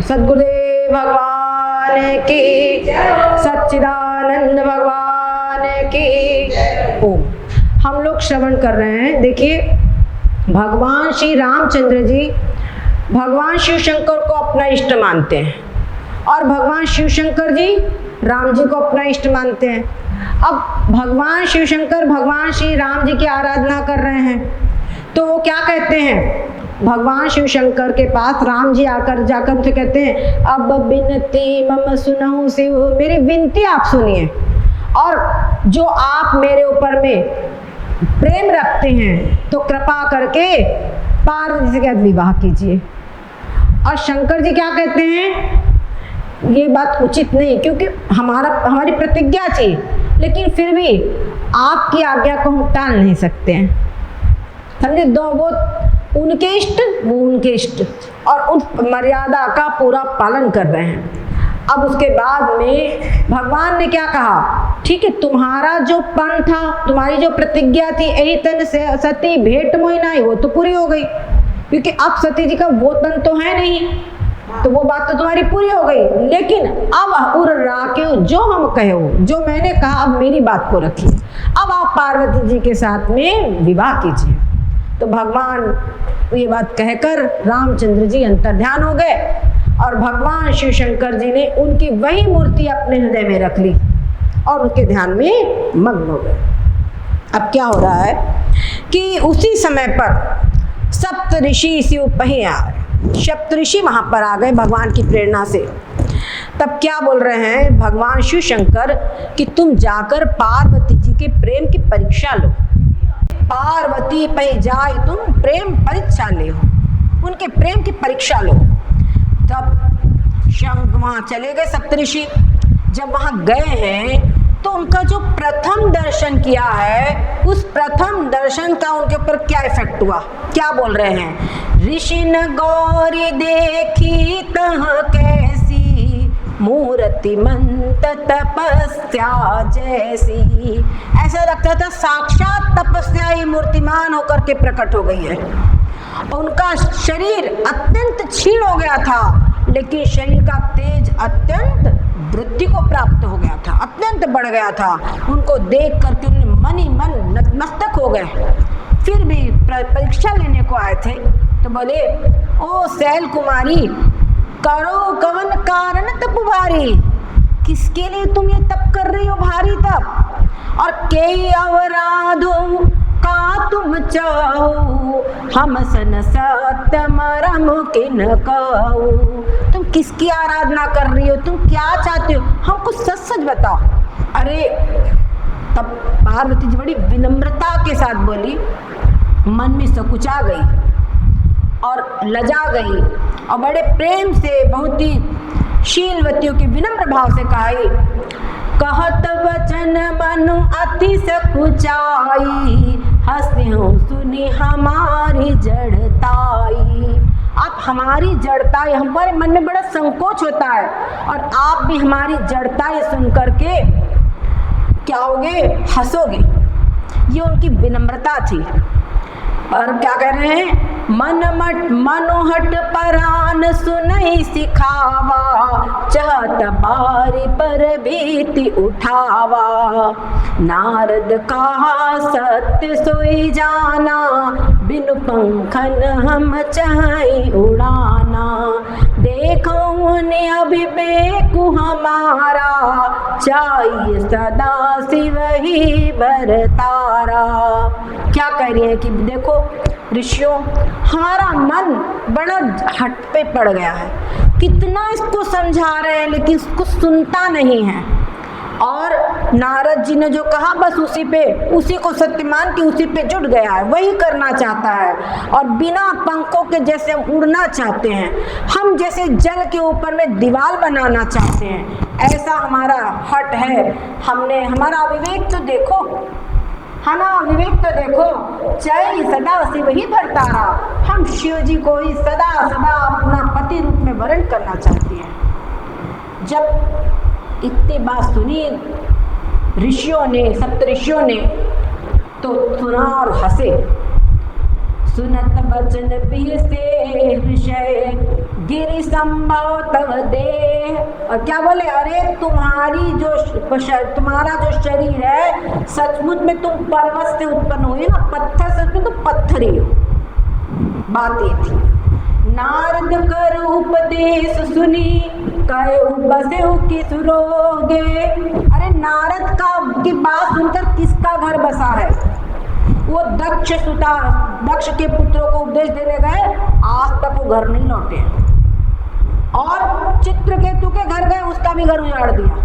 सद्गुरुदेव भगवान की, सच्चिदानंद भगवान की। ओम। हम लोग श्रवण कर रहे हैं। देखिए, भगवान श्री रामचंद्र जी भगवान शिव शंकर को अपना इष्ट मानते हैं और भगवान शिव शंकर जी राम जी को अपना इष्ट मानते हैं। अब भगवान शिव शंकर भगवान श्री राम जी की आराधना कर रहे हैं, तो वो क्या कहते हैं? भगवान शिव शंकर के पास राम जी जाकर उनसे कहते हैं, अब विनती मम सुनहु शिव, मेरी विनती आप सुनिए और जो आप मेरे ऊपर में प्रेम रखते हैं तो कृपा करके पार्वती से साथ विवाह कीजिए। और शंकर जी क्या कहते हैं? ये बात उचित नहीं, क्योंकि हमारी प्रतिज्ञा थी, लेकिन फिर भी आपकी आज्ञा को हम टाल नहीं सकते हैं। समझे? दो, वो उनके इष्ट, वो उनके इष्ट, और उस मर्यादा का पूरा पालन कर रहे हैं। अब उसके बाद में भगवान ने क्या कहा? ठीक है, तुम्हारा जो पन था, तुम्हारी जो प्रतिज्ञा थी, यही तन से सती भेंट मोहि नाई, वो तो पूरी हो गई, क्योंकि अब सती जी का वो तन तो है नहीं, तो वो बात तो तुम्हारी पूरी हो गई। लेकिन अब उर राख्यो जो हम कहो, जो मैंने कहा, अब मेरी बात को रखिए, अब आप पार्वती जी के साथ में विवाह कीजिए। तो भगवान ये बात कहकर रामचंद्र जी अंतर्ध्यान हो गए और भगवान शिव शंकर जी ने उनकी वही मूर्ति अपने हृदय में रख ली और उनके ध्यान में मग्न हो गए। अब क्या हो रहा है कि उसी समय पर सप्त ऋषि शिव पही आ रहे, सप्त ऋषि वहां पर आ गए भगवान की प्रेरणा से। तब क्या बोल रहे हैं भगवान शिव शंकर कि तुम जाकर पार्वती जी के प्रेम की परीक्षा लो, पार्वती पे जाए तुम प्रेम परीक्षा ले हो, उनके प्रेम की परीक्षा लो। तब शंकर वहां चले गए सप्तऋषि। जब वहां गए हैं तो उनका जो प्रथम दर्शन किया है, उस प्रथम दर्शन का उनके ऊपर क्या इफेक्ट हुआ? क्या बोल रहे हैं? ऋषि न गौरी देखी तह कैसी, मूर्ति मंत तपस्या जैसी। ऐसा लगता था साक्षात तपस्या ही मूर्तिमान होकर के प्रकट हो गई है। उनका शरीर अत्यंत क्षीण हो गया था, लेकिन शरीर का तेज अत्यंत वृद्धि को प्राप्त हो गया था, अत्यंत बढ़ गया था। उनको देख करके उन्हें मन ही मन नतमस्तक हो गए। फिर भी परीक्षा लेने को आए थे तो बोले, ओ शैल कुमारी, करो कवन कारण तप भारी, किसके लिए तुम ये तप कर रही हो भारी तप? और के अवराधो का तुम चाहो, हम सन सत्य मरम किन कहू। तुम किसकी आराधना कर रही हो? तुम क्या चाहते हो? हमको सच सच बताओ। अरे तब पार्वती जी बड़ी विनम्रता के साथ बोली, मन में सकुचा गई और लजा गई और बड़े प्रेम से, बहुत ही शीलवतियों के विनम्र भाव से कही, कहत वचन मनु अति सकुचाई, हंस्यो सुनी हमारी जड़ताई। आप हमारी जड़ताई, हमारे मन में बड़ा संकोच होता है और आप भी हमारी जड़ताई सुन करके क्या होगे? हंसोगे। ये उनकी विनम्रता थी। और क्या कह रहे हैं? मनोहट परान सुनई सिखावा, चाहत बारी पर भीति उठावा। नारद कहा सत्य सोई जाना, बिनु पंखन हम चाहे उड़ाना। देखो ने अभिवेकु हमारा, चाहिए सदा शिव ही बरतारा। क्या कह रही है कि देखो ऋषियों, हमारा मन बड़ा हट पे पड़ गया है, कितना इसको समझा रहे हैं लेकिन इसको सुनता नहीं है। और नारद जी ने जो कहा बस उसी को सत्य मान के उसी पे जुट गया है, वही करना चाहता है और बिना पंखों के जैसे हम उड़ना चाहते हैं, हम जैसे जल के ऊपर में दीवार बनाना चाहते हैं, ऐसा हमारा हट है। हमारा विवेक तो देखो, है ना? विवेक तो देखो, चाहे सदा शिव ही भरतारा। हम शिव जी को ही सदा सदा अपना पति रूप में वर्ण करना चाहते हैं। जब इतनी बात सुनी ऋषियों ने, सप्त ऋषियों ने, तो सुना और हंसे। सुनत बचन बिरसे हृषय, गिरि संभव तव देह। और क्या बोले, अरे तुम्हारा जो शरीर है सचमुच में तुम पर्वत से उत्पन्न हुई ना, पत्थर से उत्पन्न, तो पत्थर ही हो। बात ये थी। नारद कर उपदेश सुनी कयो बसेउ किस रोगे। अरे नारद की बात सुनकर किसका घर बसा है? वो दक्ष के पुत्रों को उपदेश देने गए, आज तक वो घर नहीं लौटे। और चित्रकेतु के घर गए, उसका भी घर उजाड़ दिया।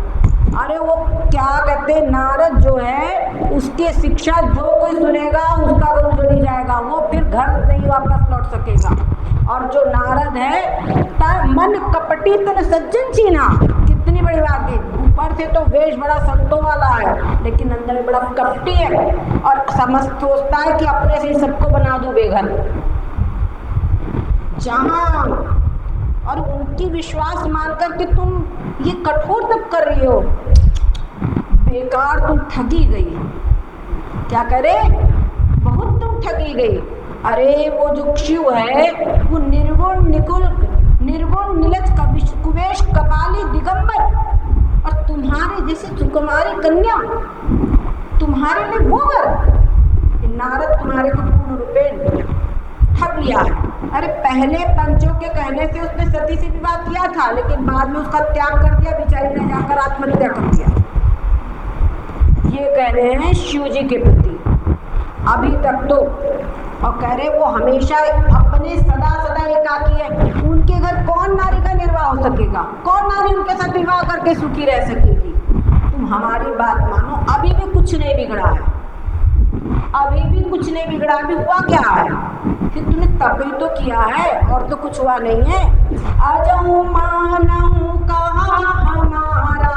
अरे वो क्या कहते, नारद जो है उसकी शिक्षा जो कोई सुनेगा उसका घर उजड़ी जाएगा, वो फिर घर नहीं वापस लौट सकेगा। और जो नारद है मन कपटी तन सज्जन छीना, कितनी बड़ी बात है। ऊपर से तो वेश बड़ा संतों वाला है, लेकिन अंदर में बड़ा कपटी है और सोचता है कि अपने से ही सबको बना दूं बेघर। जहां और उनकी विश्वास मानकर कि तुम ये कठोर तब कर रही हो, बेकार तुम ठगी गई। क्या करे, बहुत तुम ठगी गई। अरे वो जो शिव है वो निर्गुण नीलज कुवेश कपाली दिगंबर, और तुम्हारे जैसे सुकुमारी कन्या, तुम्हारे लिए वो वर। नारद तुम्हारे को पूर्ण रूपे ठग लिया है। अरे पहले पंचों के कहने से उसने सती से विवाह किया था, लेकिन बाद में उसका त्याग कर दिया, बेचारी ने जाकर आत्महत्या कर दिया। ये कह रहे हैं शिव जी के प्रति अभी तक तो, और कह रहे वो हमेशा अपने सदा एकाकी है। उनके घर कौन नारी का निर्वाह हो सकेगा? कौन नारी उनके साथ विवाह करके सुखी रह सकेगी? तुम हमारी बात मानो, अभी भी कुछ नहीं बिगड़ा है, अभी भी कुछ नहीं बिगड़ा। अभी हुआ क्या है कि तुमने तप ही तो किया है, और तो कुछ हुआ नहीं है। अजहु मानहु कहा हमारा,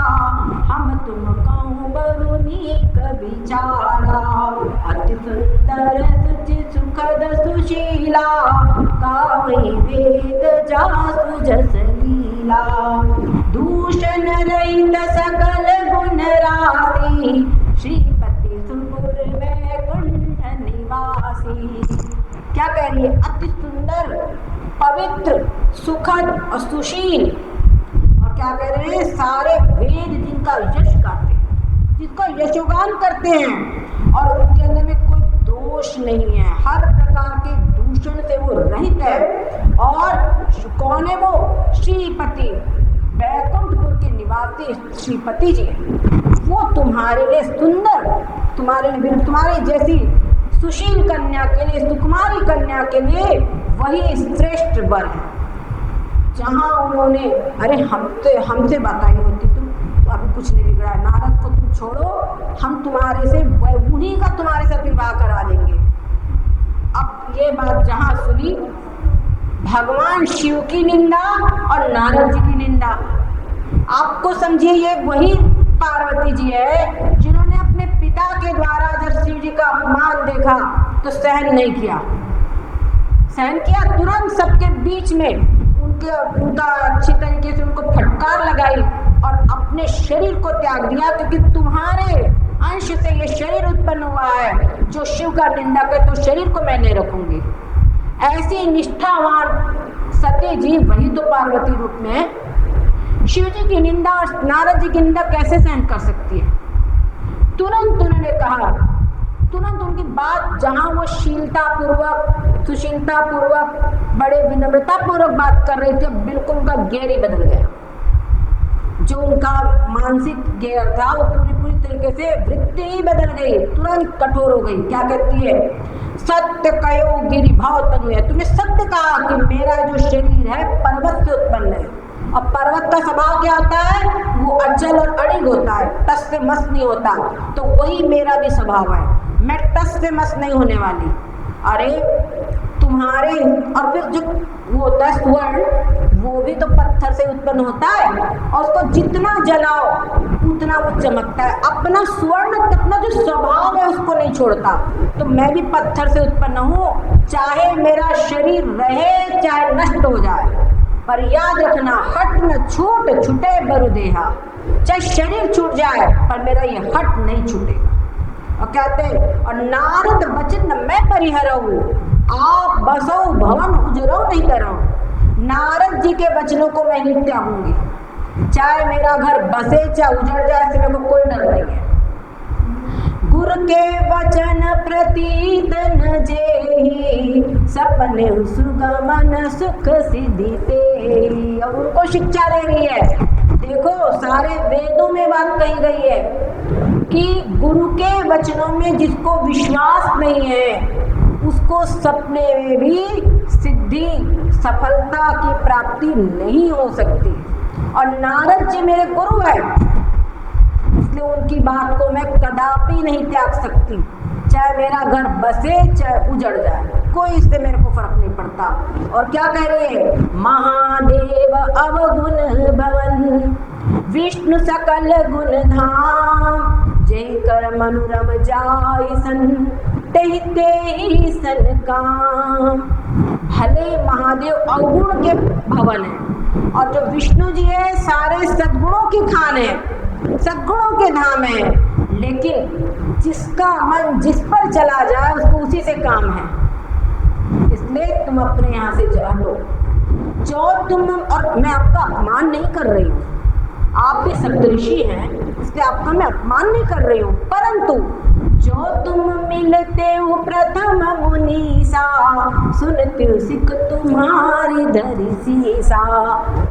हम तुम कहूँ बरुनी कविचारा। अति सुंदर सुचि सुखद सुशीला, कावई वेद जासु जस लीला। दूषण रहित सकल गुण राशि, श्रीपति सुपुर वैकुंठ निवासी। क्या कह रही है? अति सुंदर, पवित्र, सुखद और सुशील। और क्या कह रहे हैं? सारे वेद जिनका यश गाते हैं, जिसका यशोगान करते हैं, और उनके अंदर में कोई दोष नहीं है, हर प्रकार के दूषण से वो रहित है। और कौन है वो? श्रीपति, वैकुंठपुर के निवासी श्रीपति जी। वो तुम्हारे लिए सुंदर, तुम्हारे जैसी सुशील कन्या के लिए, सुकुमारी कन्या के लिए वही श्रेष्ठ वर है। जहाँ उन्होंने, अरे हमसे बताई होती तुम तो अभी कुछ नहीं बिगड़ा है। नारद को तुम छोड़ो, हम तुम्हारे से उन्हीं का तुम्हारे साथ विवाह करा देंगे। अब ये बात जहाँ सुनी, भगवान शिव की निंदा और नारद जी की निंदा। आपको समझिए ये वही पार्वती जी है जिन्होंने अपने पिता के द्वारा जब शिव जी का अपमान देखा तो सहन नहीं किया, सहन किया, तुरंत सबके बीच में उनका अच्छी तरीके से उनको फटकार लगाई और अपने शरीर को त्याग दिया, क्योंकि तुम्हारे अंश से ये शरीर उत्पन्न हुआ है। जो शिव का निंदा करे तो शरीर को मैं नहीं रखूंगी। ऐसी निष्ठावान सती जी वही तो पार्वती रूप में है। शिव जी की निंदा और नारद जी की निंदा कैसे सहन कर सकती है? तुरंत उन्होंने कहा, तुरंत उनकी बात जहां वो शीलता पूर्वक, सुशीलता पूर्वक, बड़े विनम्रता पूर्वक बात कर रहे थे, बिल्कुल उनका गेर ही बदल गया। जो उनका मानसिक गेर था वो पूरी तरीके से वृत्ति ही बदल गई, तुरंत कठोर हो गई। क्या कहती है? सत्य कयो गिरि भाव तनु है। तुमने सत्य कहा कि मेरा जो शरीर है पर्वत से उत्पन्न है, और पर्वत का स्वभाव क्या होता है? वो अचल और अड़िग होता है, टस से मस नहीं होता। तो वही मेरा भी स्वभाव है, मैं टस से मस नहीं होने वाली। अरे तुम्हारे, और फिर जो वो होता है स्वर्ण, वो भी तो पत्थर से उत्पन्न होता है, और उसको जितना जलाओ उतना वो चमकता है। अपना स्वर्ण, अपना जो स्वभाव है उसको नहीं छोड़ता। तो मैं भी पत्थर से उत्पन्न हूँ, चाहे मेरा शरीर रहे चाहे नष्ट हो जाए, पर याद रखना हट न छूट छूटे बरु देहा। चाहे शरीर छूट जाए पर मेरा ये हट नहीं छूटेगा। और कहते हैं, और नारद वचन मैं परिहरऊ, आप बसो भवन उजरो नहीं करो। नारद जी के वचनों को मैं नहीं त्यागूंगी, चाहे मेरा घर बसे चाहे उजड़ जाए, इससे मेरे को कोई डर नहीं है। गुरु के वचन प्रतीत न जेहि, सपने सुगमन सुख सिद्धि तेहि। और उनको शिक्षा दे रही है। देखो सारे वेदों में बात कही गई है कि गुरु के वचनों में जिसको विश्वास नहीं है उसको सपने में भी सिद्धि सफलता की प्राप्ति नहीं हो सकती। और नारद जी मेरे गुरु है, इसलिए उनकी बात को मैं कदापि नहीं त्याग सकती, चाहे मेरा घर बसे चाहे उजड़ जाए, कोई इससे मेरे को फर्क नहीं पड़ता। और क्या कह रही है, महादेव अवगुण भवन विष्णु सकल गुण धाम, जय कर मनुरम जाय सन तेहि तेहि सन काम। भले महादेव अवगुण के भवन है और जो विष्णु जी है सारे सद्गुणों की खान है, सद्गुणों के धाम है, लेकिन जिसका मन जिस पर चला जाए उसको उसी से काम है। इसलिए तुम अपने यहाँ से हटो। जो तुम, और मैं आपका अपमान नहीं कर रही हूँ, आप भी सप्तऋषि हैं, इसलिए आपका मैं अपमान नहीं कर रही हूँ, परंतु जो तुम मिलते हो प्रथम मुनीसा, सुनते हो सिख तुम्हारी धरी सीसा।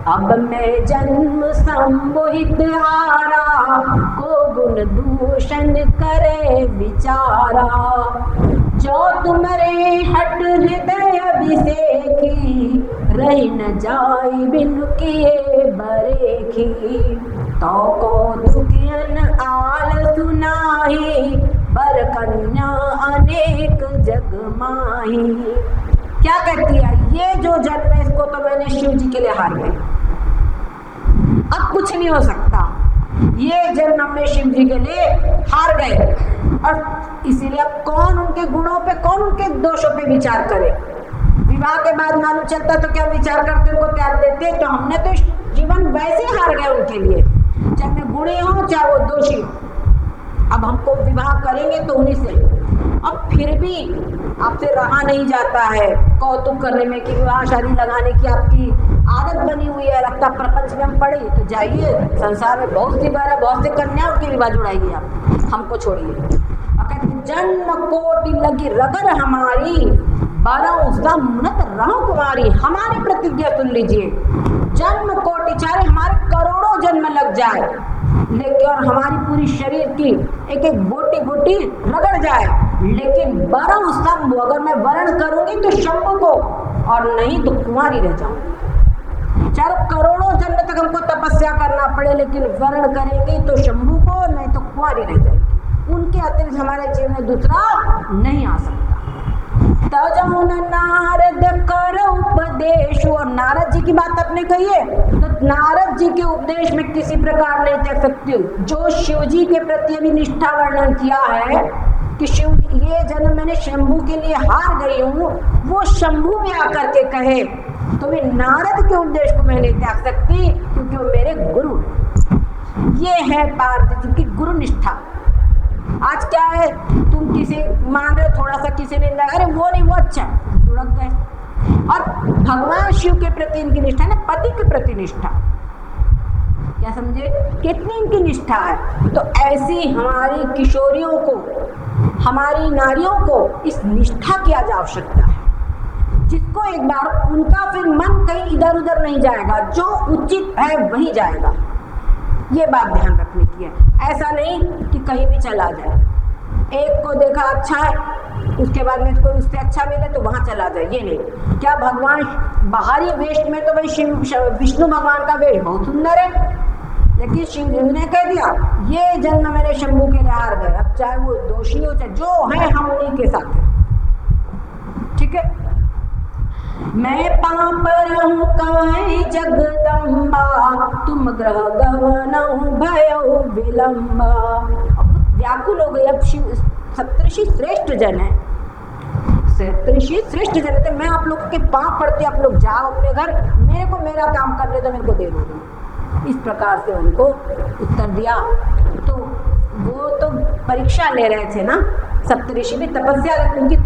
अब मैं जन्म संमोहित हारा, को गुण दूषण करे विचारा। जो तुम्हारे हट हृदय अभिषेकी, रही न जाई बिनु किए बरेखी। तो को दुखियन आल सुनाही, बर कन्या अनेक जग माही। क्या कहती है, ये जो जन्म है इसको तो मैंने शिव जी के लिए हार गई, अब कुछ नहीं हो सकता। ये जन्म हमने शिव जी के लिए हार गए, और इसीलिए अब कौन उनके गुणों पे, कौन उनके दोषों पे विचार करे। विवाह के बाद मालूम चलता तो क्या विचार करते, उनको त्याग देते। तो हमने तो जीवन वैसे हार गए उनके लिए, चाहे मैं गुणी हो चाहे वो दोषी हो। अब हमको विवाह करेंगे तो उन्हीं से। अब फिर भी आपसे रहा नहीं जाता है कौतुक करने में कि विवाह शादी लगाने की आपकी आदत बनी हुई है, लगता प्रपंच में हम पड़े। तो जाइए, संसार में बहुत सी बार बहुत से कन्याओं के विवाह जुड़ाइए, आप हमको छोड़िए। जन्म कोटि लगी रगर हमारी, 12 मुनत रहो कुमारी। हमारी प्रतिज्ञा सुन लीजिए, जन्म कोटि चाहे हमारे करोड़ों जन्म लग जाए, लेकिन और हमारी पूरी शरीर की एक एक बोटी बोटी रगड़ जाए, लेकिन 12 स्तंभ अगर मैं वर्ण करूंगी तो शंभु को, और नहीं तो कुमारी रह जाऊंगी। चाहे करोड़ों जन्म तक हमको तपस्या करना पड़े, लेकिन वर्ण करेंगे तो शंभु को, नहीं तो कुमारी रह जाएगी। उनके अतिरिक्त हमारे जीवन में दूसरा नहीं आ सकता। तजौन नारद कर उपदेश, और नारद जी की बात आपने कही है, तो नारद जी के उपदेश में किसी प्रकार नहीं देख सकती हूँ। जो शिव जी के प्रति अभी निष्ठा वर्णन किया है कि शिव ये जन्म मैंने शंभू के लिए हार गई हूँ, वो शंभू में आकर के कहे तो मैं नारद के उपदेश को मैं नहीं त्याग सकती, क्योंकि वो मेरे गुरु। ये है पार्थ जी की गुरु निष्ठा। आज क्या है, तुम किसी मान रहे हो, थोड़ा सा किसी ने अरे वो नहीं वो अच्छा, लुढ़क गए। और भगवान शिव के प्रति इनकी निष्ठा है ना, पति के प्रति निष्ठा, क्या समझे कितनी इनकी निष्ठा है। तो ऐसी हमारी किशोरियों को, हमारी नारियों को इस निष्ठा की आज आवश्यकता है, जिसको एक बार उनका फिर मन कहीं इधर उधर नहीं जाएगा, जो उचित है वही जाएगा। ये बात ध्यान रखने की है। ऐसा नहीं कि कहीं भी चला जाए, एक को देखा अच्छा है, उसके बाद में कोई उससे अच्छा मिले तो वहां चला जाए, ये नहीं। क्या भगवान बाहरी वेश में तो भाई विष्णु भगवान का वेश बहुत सुंदर है, लेकिन शिव ने कह दिया ये जन्म मैंने शंभू के लिए हार गए, अब चाहे वो दोषी हो चाहे जो है, हम उन्हीं के साथ हैं। ठीक है, मैं पाप रहूं काहे जगदम्बा, तुम ग्रह गवनऊ भयो विलंबा। व्याकुल हो गई। अब शिव सप्तऋषि श्रेष्ठ जन है, सप्तऋषि श्रेष्ठ जन है, मैं आप लोगों के पाप पड़ते, आप लोग जाओ अपने घर, मेरे को मेरा काम करने दो, मेरे को दे दो। इस प्रकार से उनको उत्तर दिया। तो वो तो परीक्षा ले रहे थे ना, सप्तऋषि भी तपस्या, उनकी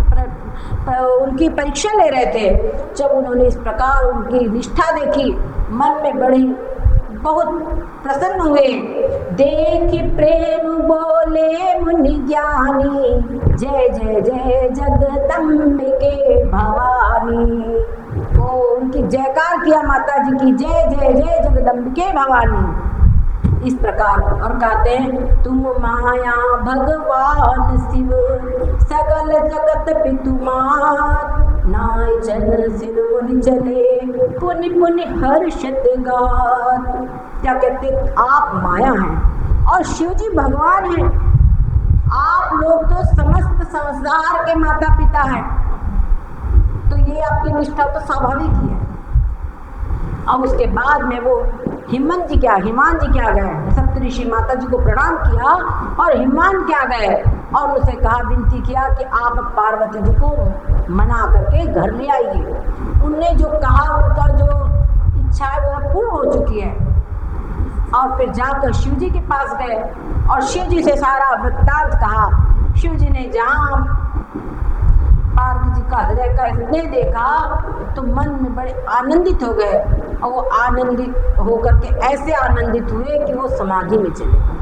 उनकी परीक्षा ले रहे थे। जब उन्होंने इस प्रकार उनकी निष्ठा देखी, मन में बड़ी बहुत प्रसन्न हुए। देखि प्रेम बोले मुनि ज्ञानी, जय जय जय जगदम्बिके भवानी। तो उनकी जयकार किया माता जी की, जय जय जय जगदम्बिके भवानी। इस प्रकार और कहते हैं, तुम माया भगवान शिव, सकल जगत पितु मात, नाय जन सिर मुनि चले, पुनि पुनि हर्षत गात। क्या कहते, आप माया हैं और शिव जी भगवान हैं। आप लोग तो समस्त संसार के माता पिता हैं, तो ये आपकी निष्ठा तो स्वाभाविक ही है। और उसके बाद में वो हिमान जी क्या गए, सप्तऋषि माता जी को प्रणाम किया और हिमान क्या गए और उनसे कहा, विनती किया कि आप पार्वती जी को मना करके घर ले आइए। उनने जो कहा, उनका जो इच्छा है वो पूर्ण हो चुकी है। और फिर जाकर शिव जी के पास गए और शिव जी से सारा वृत्तांत कहा। शिव जी ने जहाँ पार्वती जी का हृदय का स्नेह देखा तो मन में बड़े आनंदित हो गए और वो आनंदित होकर के ऐसे आनंदित हुए कि वो समाधि में चले गए।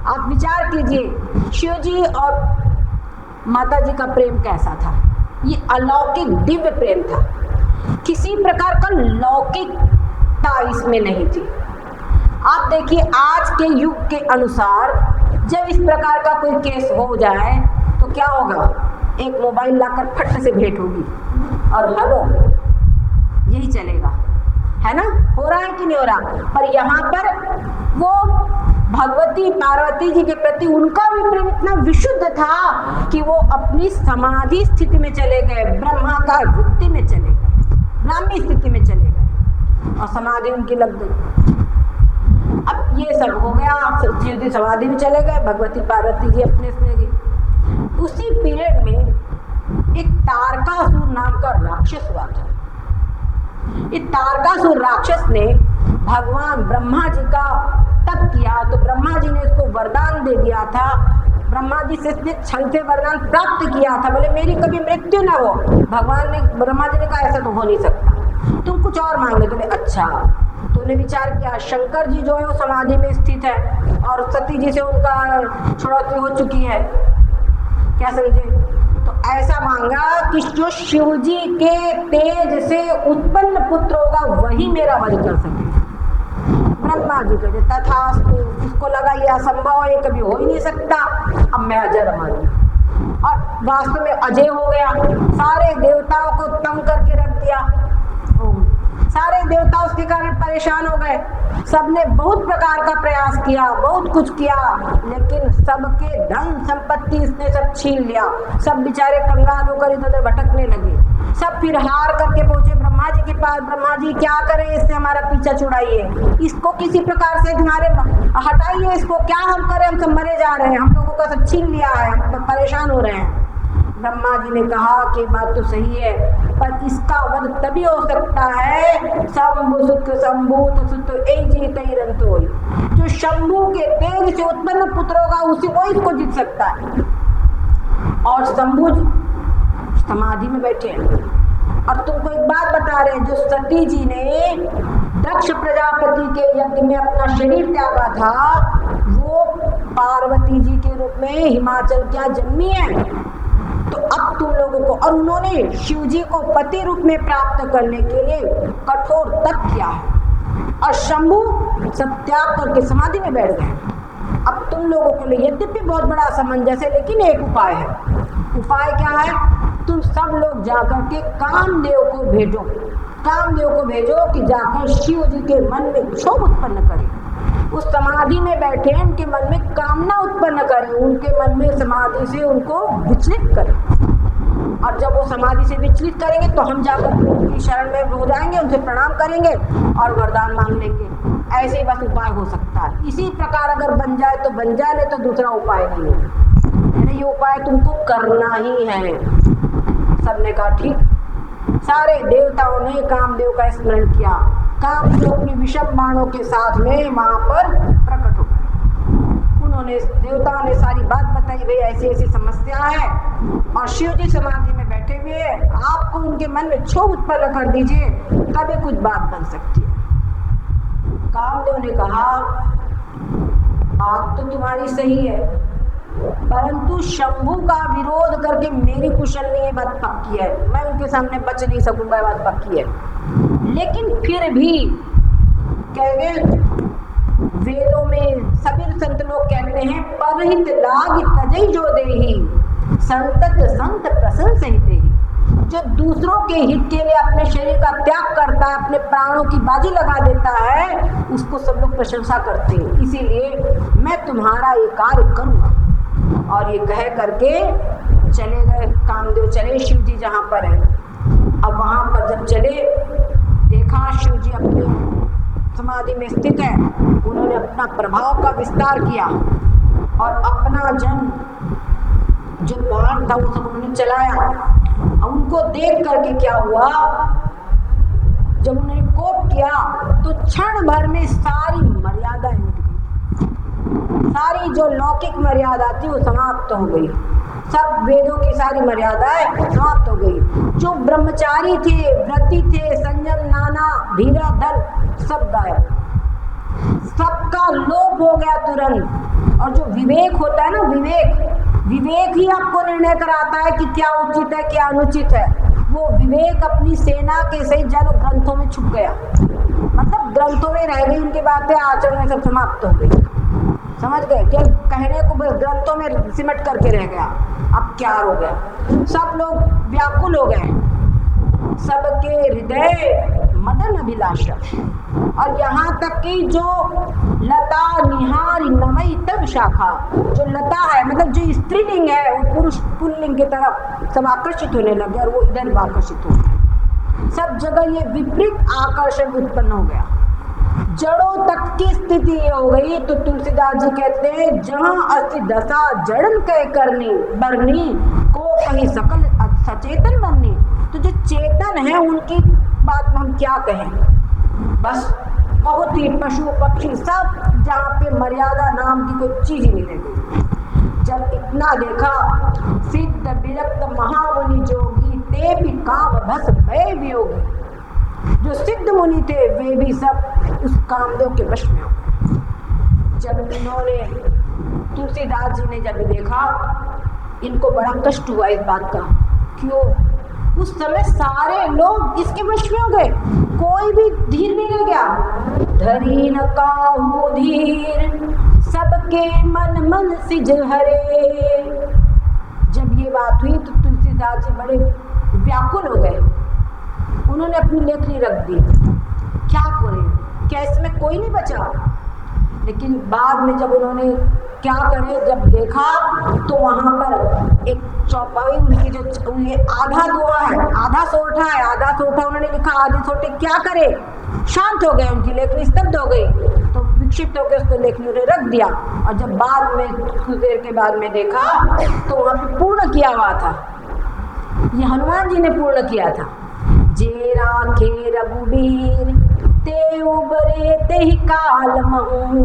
आप विचार कीजिए, शिव जी और माता जी का प्रेम कैसा था। ये अलौकिक दिव्य प्रेम था, किसी प्रकार का लौकिकता इसमें नहीं थी। आप देखिए, आज के युग के अनुसार जब इस प्रकार का कोई केस हो जाए तो क्या होगा, एक मोबाइल लाकर फट से भेंट होगी और हेलो, यही चलेगा, है ना। हो रहा है कि नहीं हो रहा। पर यहाँ पर वो भगवती पार्वती जी के प्रति उनका भी प्रेम इतना विशुद्ध था कि वो अपनी समाधि स्थिति में चले गए, ब्रह्माकार वृत्ति में चले गए, ब्राह्मी स्थिति में चले गए और समाधि उनकी लग गई। अब ये सब हो गया, शिव जी समाधि में चले गए, भगवती पार्वती जी अपने इसमें गई। उसी पीरियड में एक तारकासुर नाम का राक्षस हुआ था। इस तारकासुर राक्षस ने भगवान ब्रह्मा जी का तप किया तो ब्रह्मा जी ने उसको वरदान दे दिया था। ब्रह्मा जी से इसने छल से वरदान प्राप्त किया था, बोले मेरी कभी मृत्यु ना हो। भगवान ने, ब्रह्मा जी ने कहा ऐसा तो हो नहीं सकता, तुम कुछ और मांग लो। बोले अच्छा। तो उन्हें विचार किया, शंकर जी जो है वो समाधि में स्थित है और सती जी से उनका छुड़ौती हो चुकी है, क्या समझे। तो ऐसा मांगा कि जो शिव जी के तेज से उत्पन्न पुत्र होगा वही मेरा वध कर सके। ब्रह्मा जी को तथास्तु, उसको लगा ये असंभव है, ये कभी हो ही नहीं सकता, अब मैं अजय मारूंगी। और वास्तव में अजय हो गया, सारे देवताओं को तंग करके रख दिया। सारे देवता उसके कारण परेशान हो गए। सबने बहुत प्रकार का प्रयास किया, बहुत कुछ किया, लेकिन सबके धन संपत्ति इसने सब छीन लिया। सब बेचारे कंगाल होकर इधर उधर भटकने लगे। सब फिर हार करके पहुंचे ब्रह्मा जी के पास। ब्रह्मा जी क्या करें, इससे हमारा पीछा छुड़ाइए, इसको किसी प्रकार से हमारे हटाइए, इसको क्या हम करें, हम सब मरे जा रहे हैं, हम लोगों का सब छीन लिया है, हम तो परेशान हो रहे हैं। ब्रह्मा जी ने कहा कि बात तो सही है, पर इसका वध तभी हो सकता है शंभु सुख संभूत सुत जो शंभु के तेज से उत्पन्न पुत्र होगा, उसी को इसको जीत सकता है। और शंभु समाधि में बैठे हैं। और तुमको एक बात बता रहे हैं, जो सती जी ने दक्ष प्रजापति के यज्ञ में अपना शरीर त्यागा था, वो पार्वती जी के रूप में हिमाचल क्या जन्मी है। तो अब तुम लोगों को, और उन्होंने शिव जी को पति रूप में प्राप्त करने के लिए कठोर तप किया है और शंभु सब त्याग करके समाधि में बैठ गए। अब तुम लोगों के लिए यद्यपि बहुत बड़ा असमंजस है, लेकिन एक उपाय है। उपाय क्या है, तुम सब लोग जाकर के कामदेव को भेजो, कामदेव को भेजो कि जाकर शिव जी के मन में क्षोभ उत्पन्न करे, उस समाधि में बैठे उनके मन में कामना उत्पन्न करें, उनके मन में समाधि से उनको विचलित करें। और जब वो समाधि से विचलित करेंगे तो हम जाकर उनकी शरण में हो जाएंगे, उनसे प्रणाम करेंगे और वरदान मांग लेंगे। ऐसे ही बस उपाय हो सकता है। इसी प्रकार अगर बन जाए तो बन जाए, नहीं तो दूसरा उपाय नहीं है। ये उपाय तुमको करना ही है। सबने कहा ठीक। सारे देवताओं ने कामदेव का स्मरण किया। कामदेव अपनी विषम बाणों के साथ में वहां पर प्रकट हो गए। उन्होंने, देवताओं ने सारी बात बताई, भाई ऐसी ऐसी समस्या है, और शिव जी समाधि में बैठे हुए हैं, आपको उनके मन में क्षोभ उत्पन्न कर दीजिए, तभी कुछ बात बन सकती है। कामदेव ने कहा बात तो तुम्हारी सही है, परंतु शंभू का विरोध करके मेरी कुशलनी ये बात पक्की है, मैं उनके सामने बच नहीं सकूंगा, ये बात पक्की है। लेकिन फिर भी कहेंगे वेदों में सभी संत लोग कहते हैं परहित लाग तजई जो देही संतत संत प्रसन्न सहित ही। जो दूसरों के हित के लिए अपने शरीर का त्याग करता है, अपने प्राणों की बाजी लगा देता है, उसको सब लोग प्रशंसा करते हैं। इसीलिए मैं तुम्हारा ये कार्य करूंगा। और ये कह करके चले गए कामदेव, चले शिव जी जहाँ पर है। अब वहां पर जब चले, देखा शिव जी अपने समाधि में स्थित है, उन्होंने अपना प्रभाव का विस्तार किया और अपना जन जो बाण था वो सब उन्होंने चलाया। उनको देख करके क्या हुआ, जब उन्होंने कोप किया तो क्षण भर में सारी मर्यादाएं मिट गई, सारी जो लौकिक मर्यादा थी वो समाप्त हो गई, सब वेदों की सारी मर्यादाएं समाप्त हो गई। जो ब्रह्मचारी थे, व्रती थे, संयम, नाना, धीरा, धन, सब गायब, सबका लोप हो गया तुरंत। और जो विवेक होता है ना, विवेक ही आपको निर्णय कराता है कि क्या उचित है क्या अनुचित है। वो विवेक अपनी सेना के सही जन ग्रंथों में छुप गया, मतलब ग्रंथों में रह गई उनकी बातें, आचरण में सब समाप्त हो गई। समझ गए? क्या कहने को ग्रंथों में सिमट करके रह गया, अब क्या हो गया, सब लोग व्याकुल हो गए, सबके हृदय मदन अभिलाषा। और यहाँ तक कि जो लता निहार नमई तब शाखा, जो लता है मतलब जो स्त्रीलिंग है वो पुरुष पुल्लिंग की तरफ सब आकर्षित होने लगे और वो इधर आकर्षित हो गए। सब जगह ये विपरीत आकर्षण उत्पन्न हो गया, जड़ों तक की स्थिति ये हो गई। तो तुलसीदास जी कहते हैं जहाँ अस्थि दशा जड़न कह करनी बरनी को कहीं सकल सचेतन बननी। तो जो चेतन है उनकी बात में हम क्या कहें, बस बहुत ही पशु पक्षी सब जहाँ पे मर्यादा नाम की कोई चीज ही नहीं रह गई। जब इतना देखा, सिद्ध विरक्त महामुनि जोगी ते भी काम भस भय वियोगी। जो सिद्ध मुनि थे वे भी सब उस कामदेव के वश में हो गए। जब इन्होंने तुलसीदास जी ने जब देखा, इनको बड़ा कष्ट हुआ इस बात का। क्यों? उस समय सारे लोग इसके वश में हो गए, कोई भी धीर नहीं रह गया। धरी न काहू धीर सबके मन मन सिज हरे। जब ये बात हुई तो तुलसीदास जी बड़े व्याकुल हो गए, उन्होंने अपनी लेखनी रख दी। क्या करें, क्या इसमें कोई नहीं बचा? लेकिन बाद में जब उन्होंने क्या करे, जब देखा तो वहां पर एक चौपाई उनकी जो ये आधा दोहा है, आधा सोठा है, आधा सोठा उन्होंने लिखा, आधे सोठे क्या करे, शांत हो गए, उनकी लेखनी स्तब्ध हो गई। तो विक्षिप्त होकर उसको लेखनी उन्हें रख दिया। और जब बाद में कुछ देर के बाद में देखा तो वहां पर पूर्ण किया हुआ था, ये हनुमान जी ने पूर्ण किया था। जे राखे रघुबीर ते उबरे ते ही काल महू।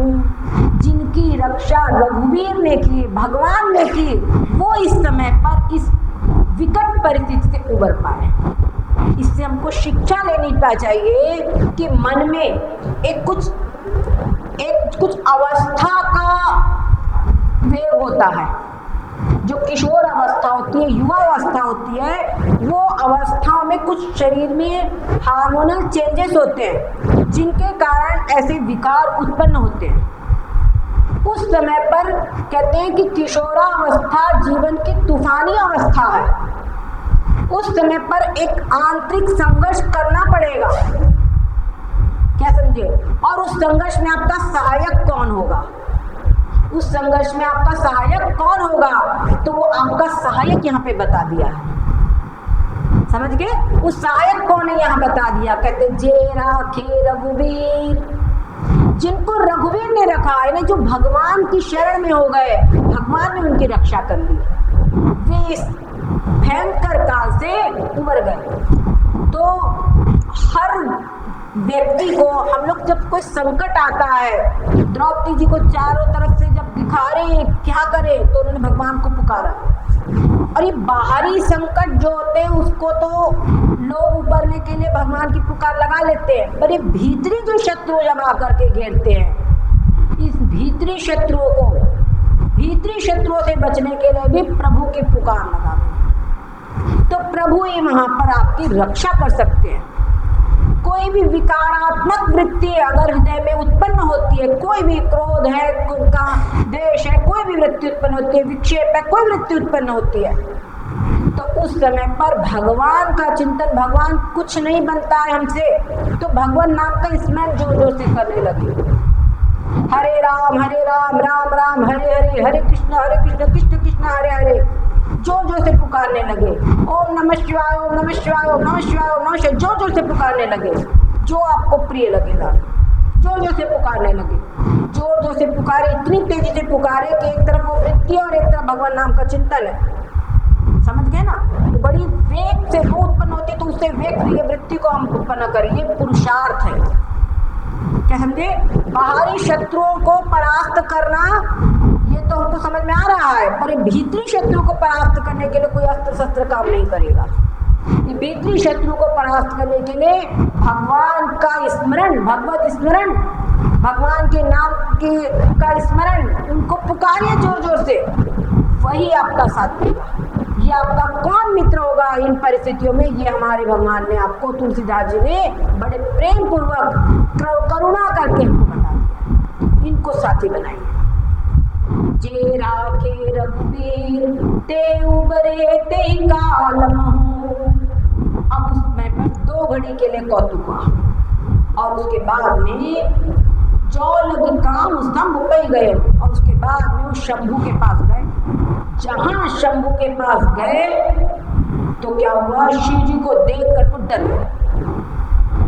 जिनकी रक्षा रघुवीर ने की, भगवान ने की, वो इस समय पर इस विकट परिस्थिति से उबर पाए। इससे हमको शिक्षा लेनी चाहिए कि मन में एक कुछ अवस्था का वेग होता है, जो किशोर अवस्था होती है, युवा अवस्था होती है, वो अवस्थाओं में कुछ शरीर में हार्मोनल चेंजेस होते हैं जिनके कारण ऐसे विकार उत्पन्न होते हैं। उस समय पर कहते हैं कि किशोरावस्था जीवन की तूफानी अवस्था है। उस समय पर एक आंतरिक संघर्ष करना पड़ेगा, क्या समझे? और उस संघर्ष में आपका सहायक कौन होगा? उस संघर्ष में आपका सहायक कौन होगा? तो वो आपका सहायक यहाँ पे बता दिया है, समझ गए? उस सहायक कौन है यहाँ बता दिया। कहते जे राखे रघुवीर, जिनको रघुवीर ने रखा, यानी जो भगवान की शरण में हो गए, भगवान ने उनकी रक्षा कर ली, वे इस भयंकर काल से उबर गए। तो हर व्यक्ति को हम लोग जब कोई संकट आता है, द्रौपदी जी को चारों तरफ से जब दिखा रहे क्या करे, तो उन्होंने भगवान को पुकारा, और ये बाहरी संकट जो होते हैं उसको तो लोग उबरने के लिए भगवान की पुकार लगा लेते हैं, पर ये भीतरी जो शत्रु जब आकर के घेरते हैं, इस भीतरी शत्रुओं से बचने के लिए भी प्रभु की पुकार लगा दें, तो प्रभु ही वहां पर आपकी रक्षा कर सकते हैं। कोई भी विकारात्मक वृत्ति अगर हृदय में उत्पन्न होती है, कोई भी क्रोध है, द्वेष है, कोई भी वृत्ति उत्पन्न होती है, विक्षेप है, कोई वृत्ति उत्पन्न होती है, तो उस समय पर भगवान का चिंतन, भगवान कुछ नहीं बनता है हमसे, तो भगवान नाम का स्मरण जोर जोर से करने लगे। हरे राम राम राम हरे हरे, हरे कृष्ण कृष्ण कृष्ण हरे हरे, जोर जोर से पुकारने लगे। ओम नमः शिवाय, ओम नमः शिवाय, ओम नमः शिवाय, ओम नमः शिवाय, जोर जोर से पुकारने लगे। जो आपको प्रिय लगेगा जोर जोर से पुकारने लगे। जोर जोर से पुकारे, इतनी तेजी से पुकारे कि एक तरफ वो वृत्ति और एक तरफ भगवान नाम का चिंतन है। समझ गए ना? तो बड़ी वेग से वो उत्पन्न होती है, तो उससे वेग से ये वृत्ति को हम उत्पन्न करें, ये पुरुषार्थ है। क्या समझे? बाहरी शत्रुओं को परास्त करना ये तो हमको समझ में आ रहा है, पर भीतरी शत्रु को परास्त करने के लिए कोई अस्त्र शस्त्र काम नहीं करेगा। ये भीतरी शत्रु को परास्त करने के लिए भगवान का स्मरण, भगवत स्मरण, भगवान के नाम का स्मरण, उनको पुकारिए जोर जोर से, वही आपका साथ देगा। ये आपका कौन मित्र होगा इन परिस्थितियों में? ये हमारे भगवान ने आपको, तुलसीदास जी ने बड़े प्रेम पूर्वक करुणा करके हमको बता दिया। इनको साथी बनाइए। जे राखे रघुबीर ते उबरे ते काल महू। अब उसमें पर 2 घड़ी के लिए कौतुक हुआ, और उसके बाद में जो लग काम स्तंभ पे गए, और उसके बाद में वो शंभू के पास गए। जहां शंभू के पास गए तो क्या हुआ, शिव जी को देख कर तो डर गए।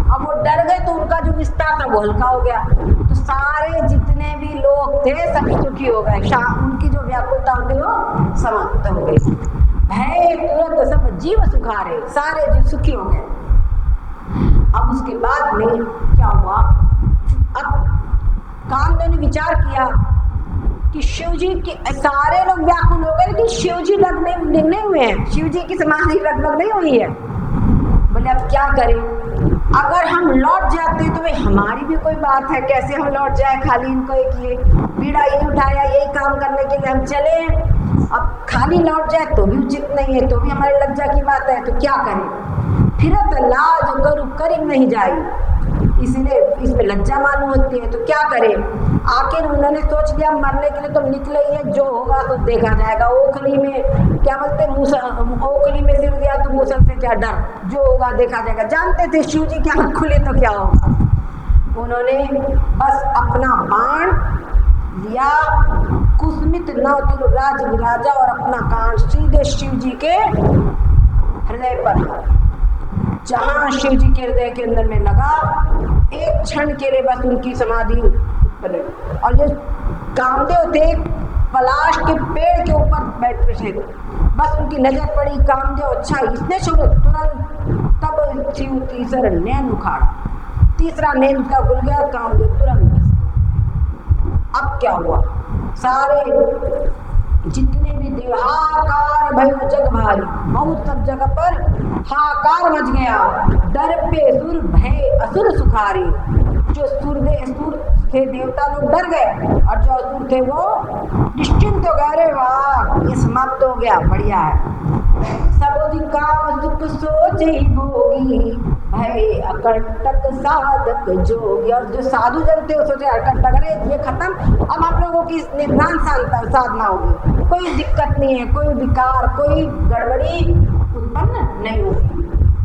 अब वो डर गए तो उनका जो विस्तार था वो हल्का हो गया, तो सारे जितने भी लोग थे सब सुखी हो गए। उनकी जो व्याकुलता होती वो समाप्त हो गई। भय तुरंत सब जीव सुखारे, सारे जीव सुखी हो गए। अब उसके बाद में क्या हुआ, अब कामदेव ने विचार किया कि शिव जी के सारे लोग व्याकुल हो गए, लेकिन शिव जी लगभग नहीं हुए हैं, शिव जी की समाधि लगभग नहीं हुई है। बोले अब क्या करें? अगर हम लौट जाते तो भाई हमारी भी कोई बात है, कैसे हम लौट जाए? खाली इनको एक ये बीड़ा यही उठाया, यही काम करने के लिए हम चले, अब खाली लौट जाए तो भी उचित नहीं है, तो भी हमारी लज्जा की बात है, तो क्या करें? फिर लाज करू करीब नहीं जाए, इसीलिए इसमें लज्जा मालूम होती है, तो क्या करें? आखिर उन्होंने सोच लिया मरने के लिए तो निकले ही है, जो होगा तो देखा जाएगा। ओखली में क्या बोलते, ओखली में सिर दिया तो मूसल से क्या डर, जो होगा देखा जाएगा। जानते थे शिव जी क्या खुले तो क्या होगा। उन्होंने बस अपना बाण लिया, कुसमित नवतुल राज विराजा, और अपना कान सीधे शिव जी के हृदय पर, जहां शिव जी के हृदय के अंदर में लगा, एक क्षण के लिए बस उनकी समाधि बने। और जो कामदेव थे पलाश के पेड़ के ऊपर बैठे थे, बस उनकी नजर पड़ी कामदेव, अच्छा इसने शुरू, तुरंत तब शिव तीसरा नैन उखाड़ा, तीसरा नैन उसका खुल गया, कामदेव तुरंत। अब क्या हुआ, सारे जितने भी देव हाकार भय जग भारी, बहुत सब जगह पर हाकार मच गया। डर पे सुर भय असुर सुखारी, जो सुर थे देवता लोग डर गए, और जो असुर थे वो निश्चिंत हो गए। अरे वाह, ये समाप्त हो गया, बढ़िया है। सबोधि काम दुख सोच ही भोगी, भय अकंटक साधक जोगी। और जो साधु जन थे वो सोचे अकंटक, अरे ये खत्म, अब हम लोगों की निर्धान साधना होगी, कोई दिक्कत नहीं है, कोई विकार, कोई गड़बड़ी उत्पन्न नहीं होगी।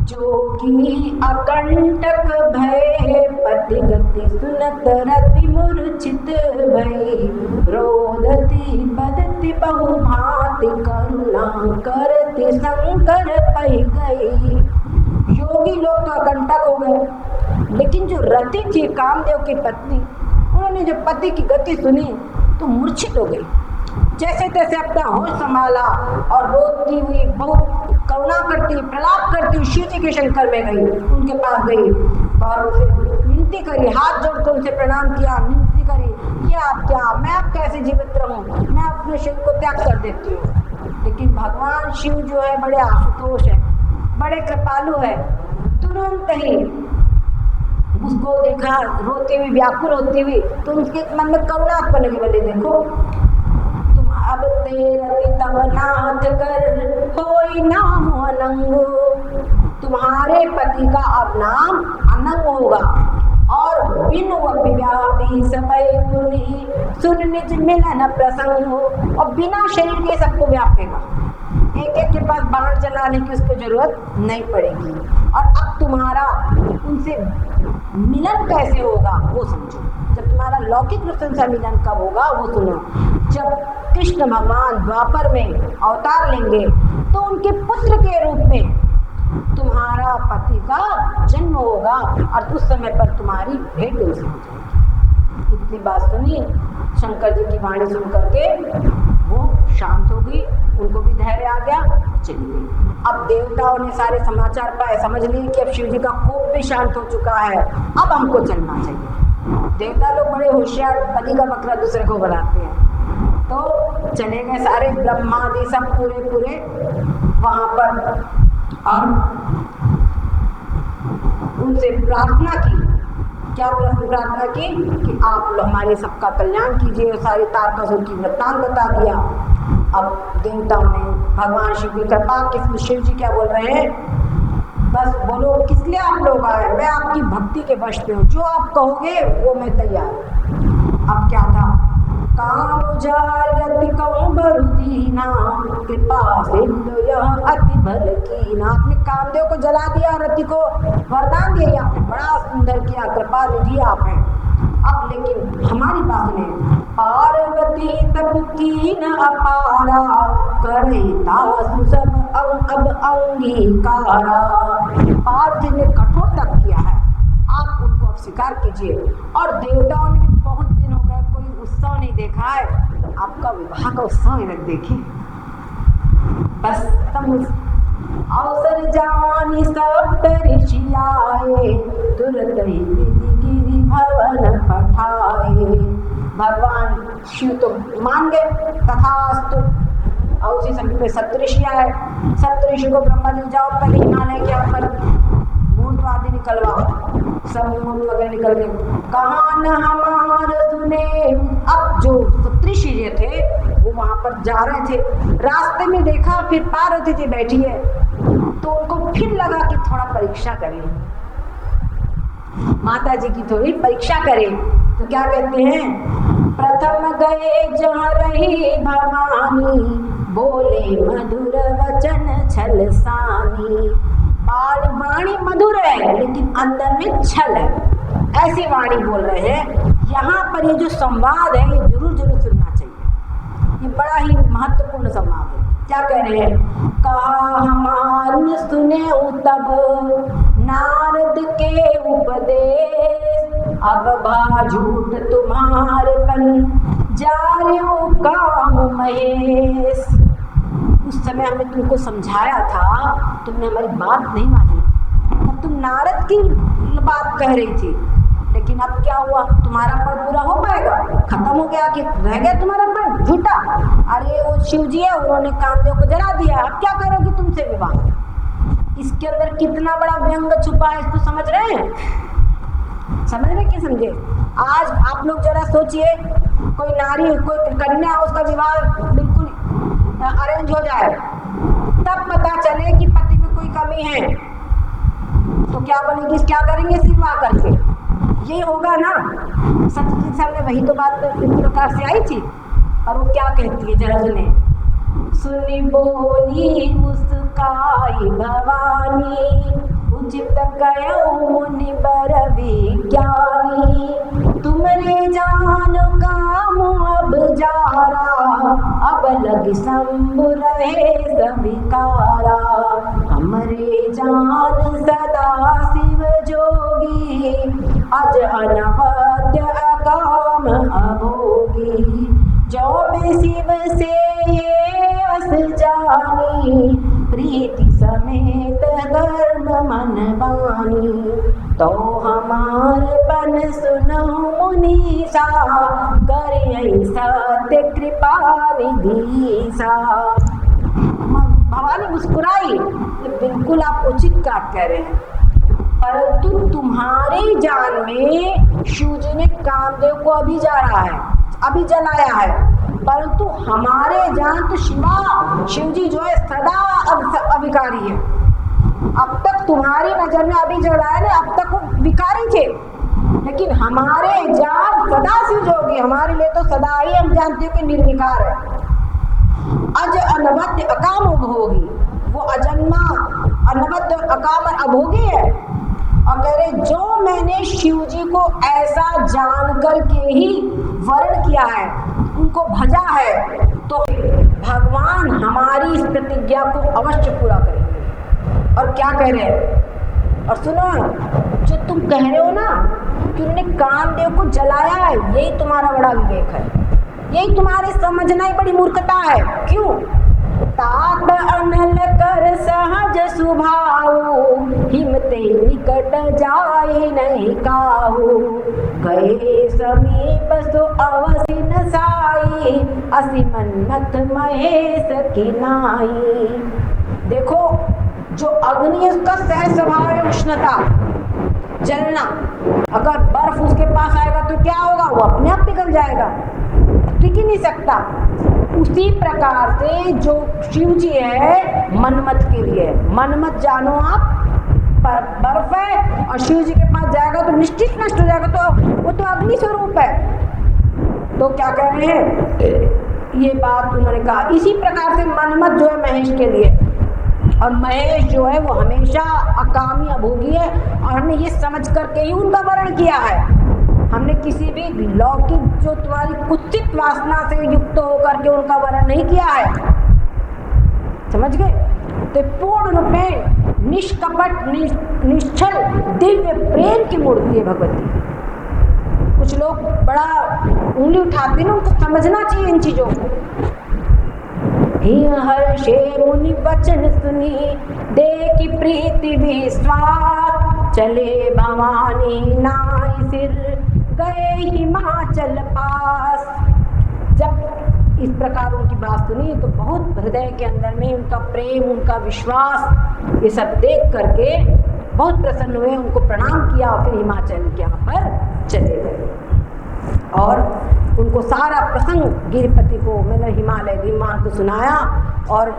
जोगी अकंटक भय पति गति सुनत रति मूर्छित भई, रोदती बदती बहु भांति करुणा करती शंकर पै गई। योगी लोग तो अकंटक हो गए, लेकिन जो रति थी कामदेव की पत्नी, उन्होंने जब पति की गति सुनी तो मूर्छित हो गई। जैसे तैसे अपना होश संभाला और रोती हुई, बहुत करुणा करती, प्रलाप करती शिव जी के शंकर में गई, उनके पास गई और उनसे विनती करी, हाथ जोड़कर उनसे प्रणाम किया, विनती करी, क्या मैं अब कैसे जीवित रहूं, मैं अपने शरीर को त्याग कर देती हूँ। लेकिन भगवान शिव जो है बड़े आशुतोष है, बड़े कृपालु है। तुरंत ही उसको देखा रोते हुए, व्याकुल होती हुई, तो उसके मन में करुणा उत्पन्न लगी। बोले देखो तुम अब तेरा तब नाथ कर होई नाम अनंग, तुम्हारे पति का अब नाम अनंग होगा और बिनु व्यापी समय पुनी सुन निज मिलन प्रसंग हो, और बिना शरीर के सबको व्यापेगा। एक एक के पास बाण चलाने की उसको जरूरत नहीं पड़ेगी। और अब तुम्हारा उनसे मिलन कैसे होगा वो समझो। जब तुम्हारा लौकिक कृष्ण से मिलन कब होगा वो सुनो। जब कृष्ण भगवान द्वापर में अवतार लेंगे तो उनके पुत्र के रूप में तुम्हारा पति का जन्म होगा और उस समय पर तुम्हारी भेंट उनसे हो जाएगी। इतनी बात सुनी, शंकर जी की वाणी सुन करके वो शांत हो गई, उनको भी धैर्य आ गया, चली गई। अब देवताओं ने सारे समाचार पाए, समझ लिए कि अब शिव जी का कोप भी शांत हो चुका है, अब हमको चलना चाहिए। देवता लोग बड़े होशियार, बलि का बकरा दूसरे को बनाते हैं। तो चले गए सारे ब्रह्मादि सब पूरे वहां पर, और उनसे प्रार्थना की। क्या प्रार्थना की कि आप लोग हमारे सबका कल्याण कीजिए। सारी तारकासुर की वृत्तांत बता दिया। अब देवताओं ने भगवान शिव की कृपा, किस शिव जी क्या बोल रहे हैं, बस बोलो किस लिए आप लोग आए, मैं आपकी भक्ति के वश में हूँ, जो आप कहोगे वो मैं तैयार हूँ। अब क्या था, काम बरुदीना कृपा सिंधु यह अति बल कीना। आपने कामदेव को जला दिया, रति को वरदान दिया, आपने बड़ा सुंदर किया, कृपा निधि आप हैं। अब लेकिन हमारी बात सुने, पार्वती तब की न अपारा करे तासु सब अब अंगीकारा। पार्वती ने कठोर तप किया है, आप उनको अब स्वीकार कीजिए। और देवताओं ने भी बहुत दिन हो गए कोई उत्सव नहीं देखा है, आपका विवाह का उत्सव ही देखे। बस तब अवसर जानी सब ऋषि आए, तुरंत ही गिरि भवन पठाए। भगवान शिव तो मान गए, तथास्तु। और उसी समय पे सप्तऋषि आए। सप्तऋषि को ब्रह्मा जी जाओ पहले हिमालय के ऊपर मूल आदि निकलवाओ, सब मूल वगैरह निकल गए। कहा न हमार सुने। अब जो सप्तऋषि ये थे वो वहां पर जा रहे थे, रास्ते में देखा फिर पार्वती जी बैठी है, तो उनको फिर लगा कि थोड़ा परीक्षा करें, माता जी की थोड़ी परीक्षा करें। तो क्या कहते हैं, प्रथम गए जहाँ रही भवानी, बोले मधुर वचन छल सानी। वाणी मधुर है लेकिन अंदर में छल है, ऐसी वाणी बोल रहे हैं। यहाँ पर ये जो संवाद है ये जरूर सुनना चाहिए, ये बड़ा ही महत्वपूर्ण संवाद है। क्या कह रहे हैं, कहा हमान सुने तब नारद के उपदेश, अब भा झूठ तुम्हारे बन जा रहे हो काम महेश। उस समय हमने तुमको समझाया था, तुमने हमारी बात नहीं मानी, अब तुम नारद की बात कह रही थी, लेकिन अब क्या हुआ, तुम्हारा पद पूरा हो पाएगा, खत्म हो गया कि रह गया तुम्हारा पद झूठा। अरे वो शिव जी है, उन्होंने कामदेव को जला दिया, अब क्या करोगी तुमसे विवाह। इसके अंदर कितना बड़ा व्यंग छुपा है, इसको समझ रहे हैं, समझ रहे कि समझे। आज आप लोग जरा सोचिए, कोई नारी कोई कन्या उसका विवाह बिल्कुल अरेंज हो जाए, तब पता चले कि पति में कोई कमी है, तो क्या बोलेगी, क्या करेंगे विवाह करके, ये होगा ना। सत्यजीत साहब ने वही तो बात इस प्रकार से आई थी, और वो क्या कहती है जरा सुने। सुनी बोली मुस्काई भवानी, उचित कयो मुनि बर विज्ञानी। तुमरे जान काम अब जारा, अब लग शंभु रहे सविकारा। हमरे जान सदा शिव जोगी, अज अनवद्य अकाम अभोगी। जो भी शिव से ये अस जानी, प्रीति समेत धर्म मन बानी। तो हमार बन सुनो मुनीसा, करियै सत्य कृपा निधीसा। भवानी मुस्कुराई, बिल्कुल आप उचित बात कह रहे हैं, परंतु तुम्हारे जान में शिव जी ने कामदेव को अभी जा रहा है, अभी जलाया है, परंतु हमारे जान तो शिव जी जो है सदा अविकारी है। अब तक तुम्हारी नजर में अभी जलाया ना, अब तक वो विकारी थे, लेकिन हमारे जान सदा शिव जोगी, हमारे लिए तो सदा ही हम जानते हो कि निर्विकार है। अज अनवद्य अकाम भोगी, वो अजन्मा अनवद्य अकाम अभोगी है। और कह रहे जो मैंने शिव जी को ऐसा जान करके ही वर्ण किया है, उनको भजा है, तो भगवान हमारी इस प्रतिज्ञा को अवश्य पूरा करेंगे। और क्या कह रहे हैं, और सुनो, जो तुम कह रहे हो ना कि उन्होंने कामदेव को जलाया है, यही तुम्हारा बड़ा विवेक है, यही तुम्हारे समझना ही बड़ी मूर्खता है। क्यों? तात अनल कर सहज सुभाऊ, हिमते निकट जाए नहीं काहू, गए समीप सो अवसि न साई, असि मन्मथ महेश की नाई। देखो, जो अग्नि है उसका सहज स्वभाव है उष्णता, जलना। अगर बर्फ उसके पास आएगा तो क्या होगा, वो अपने आप पिघल जाएगा, टिक ही नहीं सकता। उसी प्रकार से जो शिव जी है मनमत के लिए, मनमत जानो आप बर्फ है, और शिव जी के पास जाएगा तो निश्चित नष्ट हो जाएगा, तो वो तो अग्नि स्वरूप है। तो क्या कह रहे हैं, ये बात उन्होंने कहा। इसी प्रकार से मनमत जो है महेश के लिए, और महेश जो है वो हमेशा अकामी अभोगी है, और हमने ये समझ करके ही उनका वर्ण किया है। हमने किसी भी लौकिक जो तुम्हारी कुत्सित वासना से युक्त होकर के उनका वर्ण नहीं किया है, समझ गए? तो पूर्ण रूप में निष्कपट निश्चल दिव्य प्रेम की मूर्ति है भगवती। कुछ लोग बड़ा उंगली उठाते हैं, उनको समझना चाहिए इन चीजों को। हर्षे मुनि वचन सुनी, देखी प्रीति विश्वास, चले भवानी नाई सिर, गए हिमाचल पास। जब इस प्रकार उनकी बात सुनी तो बहुत हृदय के अंदर में उनका प्रेम, उनका विश्वास, ये सब देख करके बहुत प्रसन्न हुए, उनको प्रणाम किया और फिर हिमाचल के यहाँ पर चले गए। और उनको सारा प्रसंग गिरिपति को, मतलब हिमालय गिरिमान को सुनाया, और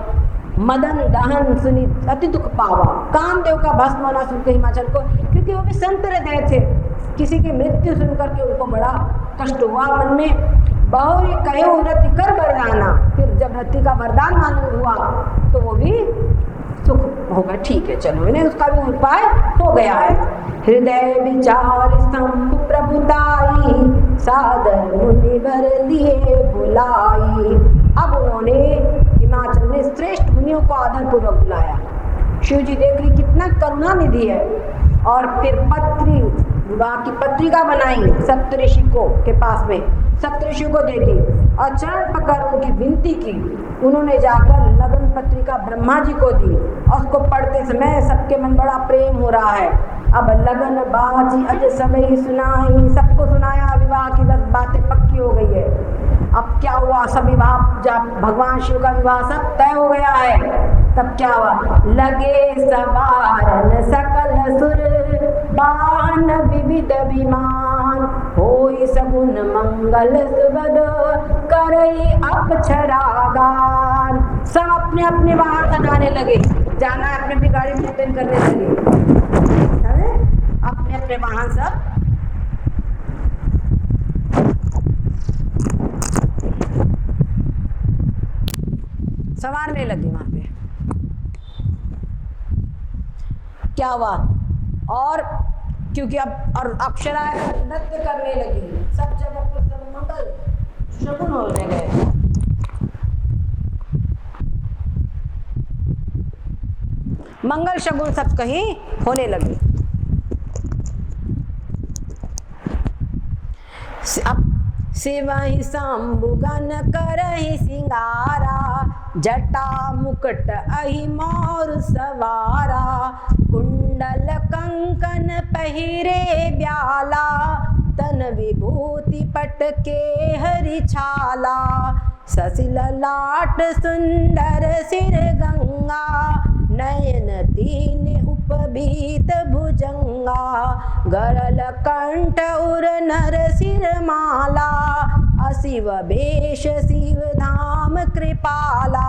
मदन दहन सुनी अति दुख पावा, कामदेव का भस्म होना सुनकर हिमाचल को, क्योंकि वो भी संत हृदय थे, किसी की मृत्यु सुनकर के उनको बड़ा कष्ट हुआ मन में। बहुरी कहे रति कर वरदाना, फिर जब रति का वरदान मालूम हुआ तो वो भी सुख होगा। ठीक है, चलो, इन्हें उसका भी उपाय हो गया है। हृदय विचार स्तंभ प्रभुताई, सादर मुनिवर लिए बुलाई। अब उन्होंने हिमाचल में श्रेष्ठ मुनियों को आदरपूर्वक बुलाया। शिव जी देख रही कितना करुणा निधि है, और फिर पत्री, विवाह की पत्रिका बनाई सप्तऋषि को के पास में, सप्तऋषि को दे दी और चरण पकड़ उनकी विनती की। उन्होंने जाकर लगन पत्रिका ब्रह्मा जी को दी, और उसको पढ़ते समय सबके मन बड़ा प्रेम हो रहा है। अब लगन बाजी अज सबई सुनाई, सबको सुनाया, विवाह की 10 बातें पक्की हो गई है। अब क्या हुआ, सब विवाह, जब भगवान शिव का विवाह सब तय हो गया है, तब क्या हुआ, लगे सवारन सकल सुर, बान विविध विमान, होई सगुन मंगल सुबद, करई अप्सरागान। सब अपने अपने वाहन सजाने लगे, जाना है अपने अपनी गाड़ी मेंटेन करने लगे, अपने अपने वाहन सब संवारने लगे वहां पे। क्या हुआ, और क्योंकि अब और अप्सराएं नृत्य करने लगी, सब जगह पर सब मंगल शगुन होने गए। मंगल शगुन सब कहीं होने लगे। अब शिवहि शंभुगन करहि सिंगारा, जटा मुकुट अहि मोर सवारा, कुंडल कंकन पहिरे ब्याला, तन विभूति पट के हरि छाला, ससिल लाट सुंदर सिर गंगा, गंगा, नयन तीन उपबीत भुजंगा, गरल कंठ उर नर सिर माला, अशिव वेश शिव धाम कृपाला।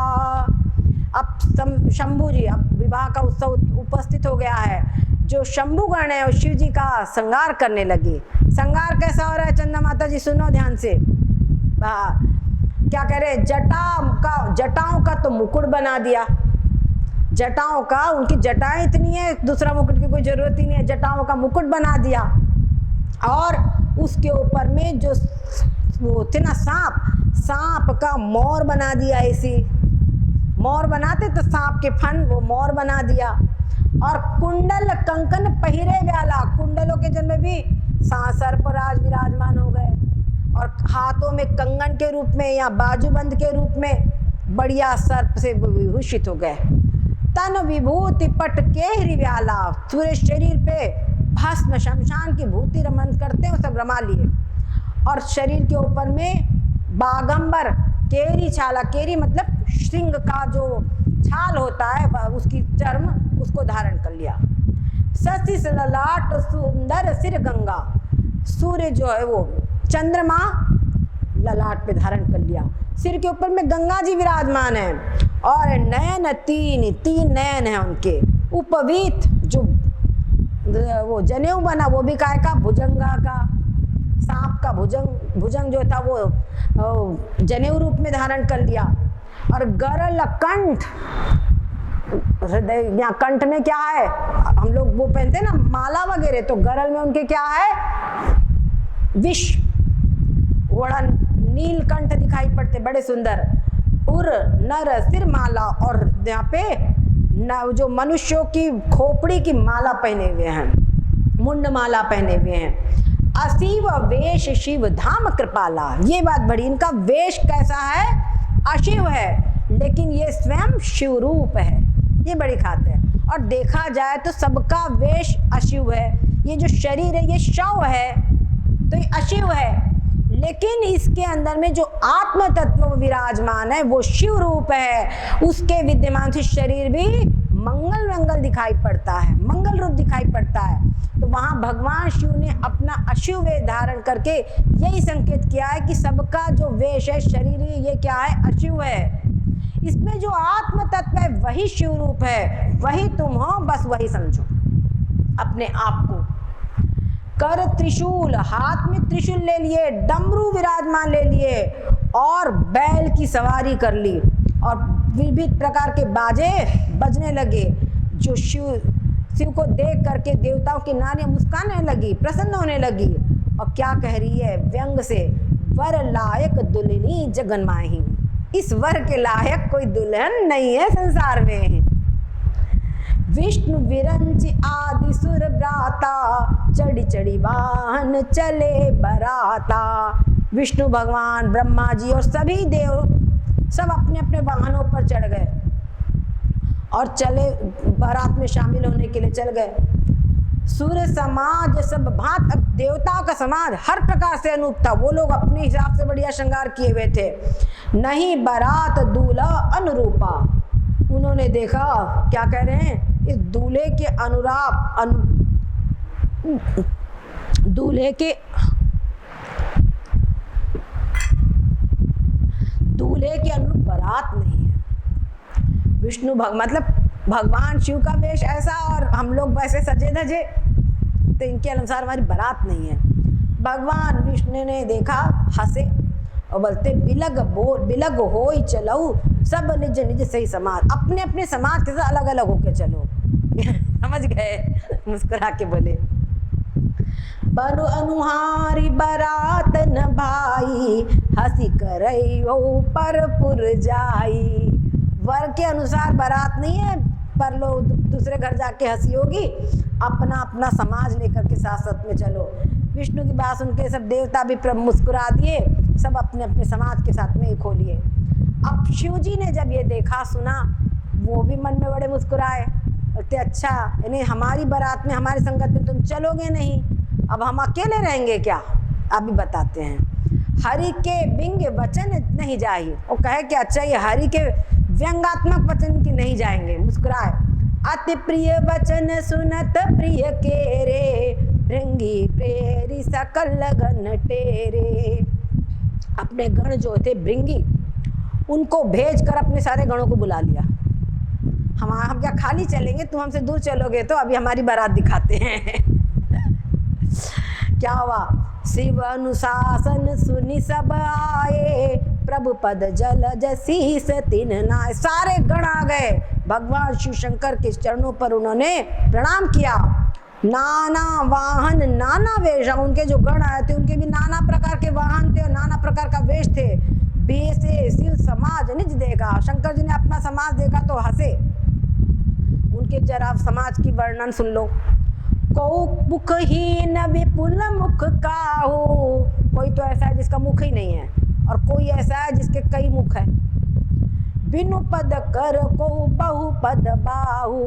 अब शंभू जी, अब विवाह का उत्सव उपस्थित हो गया है। जो शंभुगण है शिव जी का श्रृंगार करने लगे। श्रृंगार कैसा हो रहा है चंदा माता जी, सुनो ध्यान से। क्या कह रहे, जटाओं का तो मुकुट बना दिया। जटाओं का, उनकी जटाएं इतनी है, दूसरा मुकुट की कोई जरूरत ही नहीं है, जटाओं का मुकुट बना दिया। और उसके ऊपर में जो वो थे ना सांप का मोर बना दिया। ऐसी मोर बनाते तो सांप के फन, वो मोर बना दिया। और कुंडल कंकन पहिरे वाला, कुंडलों के जन्म भी सर पर आज विराजमान हो गए। और हाथों में कंगन के रूप में या बाजूबंद के रूप में बढ़िया सर्प से विभूषित हो गए। तन विभूति पट केहरी व्याला, पूरे शरीर पे भस्म शमशान की भूति रमन करते हैं, सब रमा लिए। और शरीर के ऊपर में बागंबर केरी छाला, केरी मतलब श्रृंग का जो छाल होता है उसकी चर्म, उसको धारण कर लिया। शशि ललाट सुंदर सिर गंगा, सूर्य जो है वो चंद्रमा ललाट पे धारण कर लिया। सिर के ऊपर में गंगा जी विराजमान है। और नयन तीन नयन है उनके। उपवीत जो वो जनेऊ बना, वो भी काय का, भुजंगा का, सांप का भुजंग जो था वो जनेऊ रूप में धारण कर लिया। और गरल कंठ, हृदय, यहाँ कंठ में क्या है, हम लोग वो पहनते हैं ना माला वगैरह, तो गरल में उनके क्या है, विष वड़ा नील कंठ दिखाई पड़ते, बड़े सुंदर। उर नर सिर माला, और यहाँ पे जो मनुष्यों की खोपड़ी की माला पहने हुए हैं, मुंड माला पहने हुए हैं। अशिव वेश शिव धाम कृपाला, ये बात बड़ी, इनका वेश कैसा है, अशिव है, लेकिन ये स्वयं शिव रूप है, ये बड़ी खात है। और देखा जाए तो सबका वेश अशिव है। ये जो शरीर है ये शव है, तो ये अशिव है, लेकिन इसके अंदर में जो आत्म तत्व विराजमान है वो शिव रूप है। उसके विद्यमान से शरीर भी मंगल दिखाई पड़ता है, मंगल रूप दिखाई पड़ता है। तो वहां भगवान शिव ने अपना अशिव वेश धारण करके यही संकेत किया है कि सबका जो वेश है शरीर, ये क्या है, अशिव है। इसमें जो आत्म तत्व है वही शिव रूप है, वही तुम हो, बस वही समझो अपने आप को। कर त्रिशूल, हाथ में त्रिशूल ले लिए, डमरू विराजमान ले लिए, और बैल की सवारी कर ली, और विविध प्रकार के बाजे बजने लगे। जो शिव को देख करके देवताओं की नारियां मुस्काने लगी, प्रसन्न होने लगी। और क्या कह रही है व्यंग से, वर लायक दुल्हनी जगन माही, इस वर के लायक कोई दुल्हन नहीं है संसार में। विष्णु विरंच आदि सुर ब्राता, चढ़ी चढ़ी वाहन चले बराता। विष्णु भगवान, ब्रह्मा जी और सभी देव सब अपने अपने वाहनों पर चढ़ गए और चले, बारात में शामिल होने के लिए चल गए। सूर्य समाज सब भांत, देवताओं का समाज हर प्रकार से अनूप था, वो लोग अपने हिसाब से बढ़िया श्रृंगार किए हुए थे। नहीं बारात दूल्हा अनुरूपा, उन्होंने देखा, क्या कह रहे हैं, इस दूल्हे के दूल्हे के अनुरूप बारात नहीं है। विष्णु मतलब भगवान शिव का वेश ऐसा और हम लोग वैसे सजे धजे, तो इनके अनुसार हमारी बारात नहीं है। भगवान विष्णु ने देखा, हंसे और बोलते, बिलग हो ही चलो, सब निज निज सही समाज, अपने अपने समाज के साथ अलग अलग होके चलो। समझ गए, मुस्कुरा के बोले, बरु अनुहारी बारात न भाई, हंसी करई हो परपुर जाई। वर के अनुसार बारात नहीं है, पर लोग दूसरे घर जाके हंसी होगी, अपना अपना समाज लेकर के साथ साथ में चलो। विष्णु की बात सुन के सब देवता भी मुस्कुरा दिए, सब अपने अपने समाज के साथ में ही खो लिए। अब शिव जी ने जब ये देखा सुना, वो भी मन में बड़े मुस्कुराए, बोलते अच्छा, यानी हमारी बारात में, हमारी संगत में तुम चलोगे नहीं, अब हम अकेले रहेंगे क्या? अभी बताते हैं। हरि के बिंग वचन नहीं जाही, वो कहे कि अच्छा ये हरि के व्यंगात्मक वचन की नहीं जाएंगे, मुस्कुराए। अति प्रिय वचन सुनत प्रिय के रे, भृंगी प्रेरी सकल गण टेरे। अपने गण जो थे भृंगी, उनको भेज कर अपने सारे गणों को बुला लिया। हम क्या खाली चलेंगे, तुम हमसे दूर चलोगे तो अभी हमारी बारात दिखाते हैं। क्या हुआ? शिव अनुशासन सुनि सब आए, प्रभु पद जल जसीस तिन नाय। सारे गण आ गए, भगवान शिव शंकर के चरणों पर उन्होंने प्रणाम किया। नाना वाहन नाना वेश, उनके जो गण आए थे उनके भी नाना प्रकार के वाहन थे और नाना प्रकार का वेश थे। बेसे शिव समाज निज देखा, शंकर जी ने अपना समाज देखा तो हंसे। उनके जरा समाज की वर्णन सुन लो। को मुखहीन विपुल मुख काहू, कोई तो ऐसा है जिसका मुख ही नहीं है, और कोई ऐसा है जिसके कई मुख है। बिनु पद कर को बहु पद बाहू,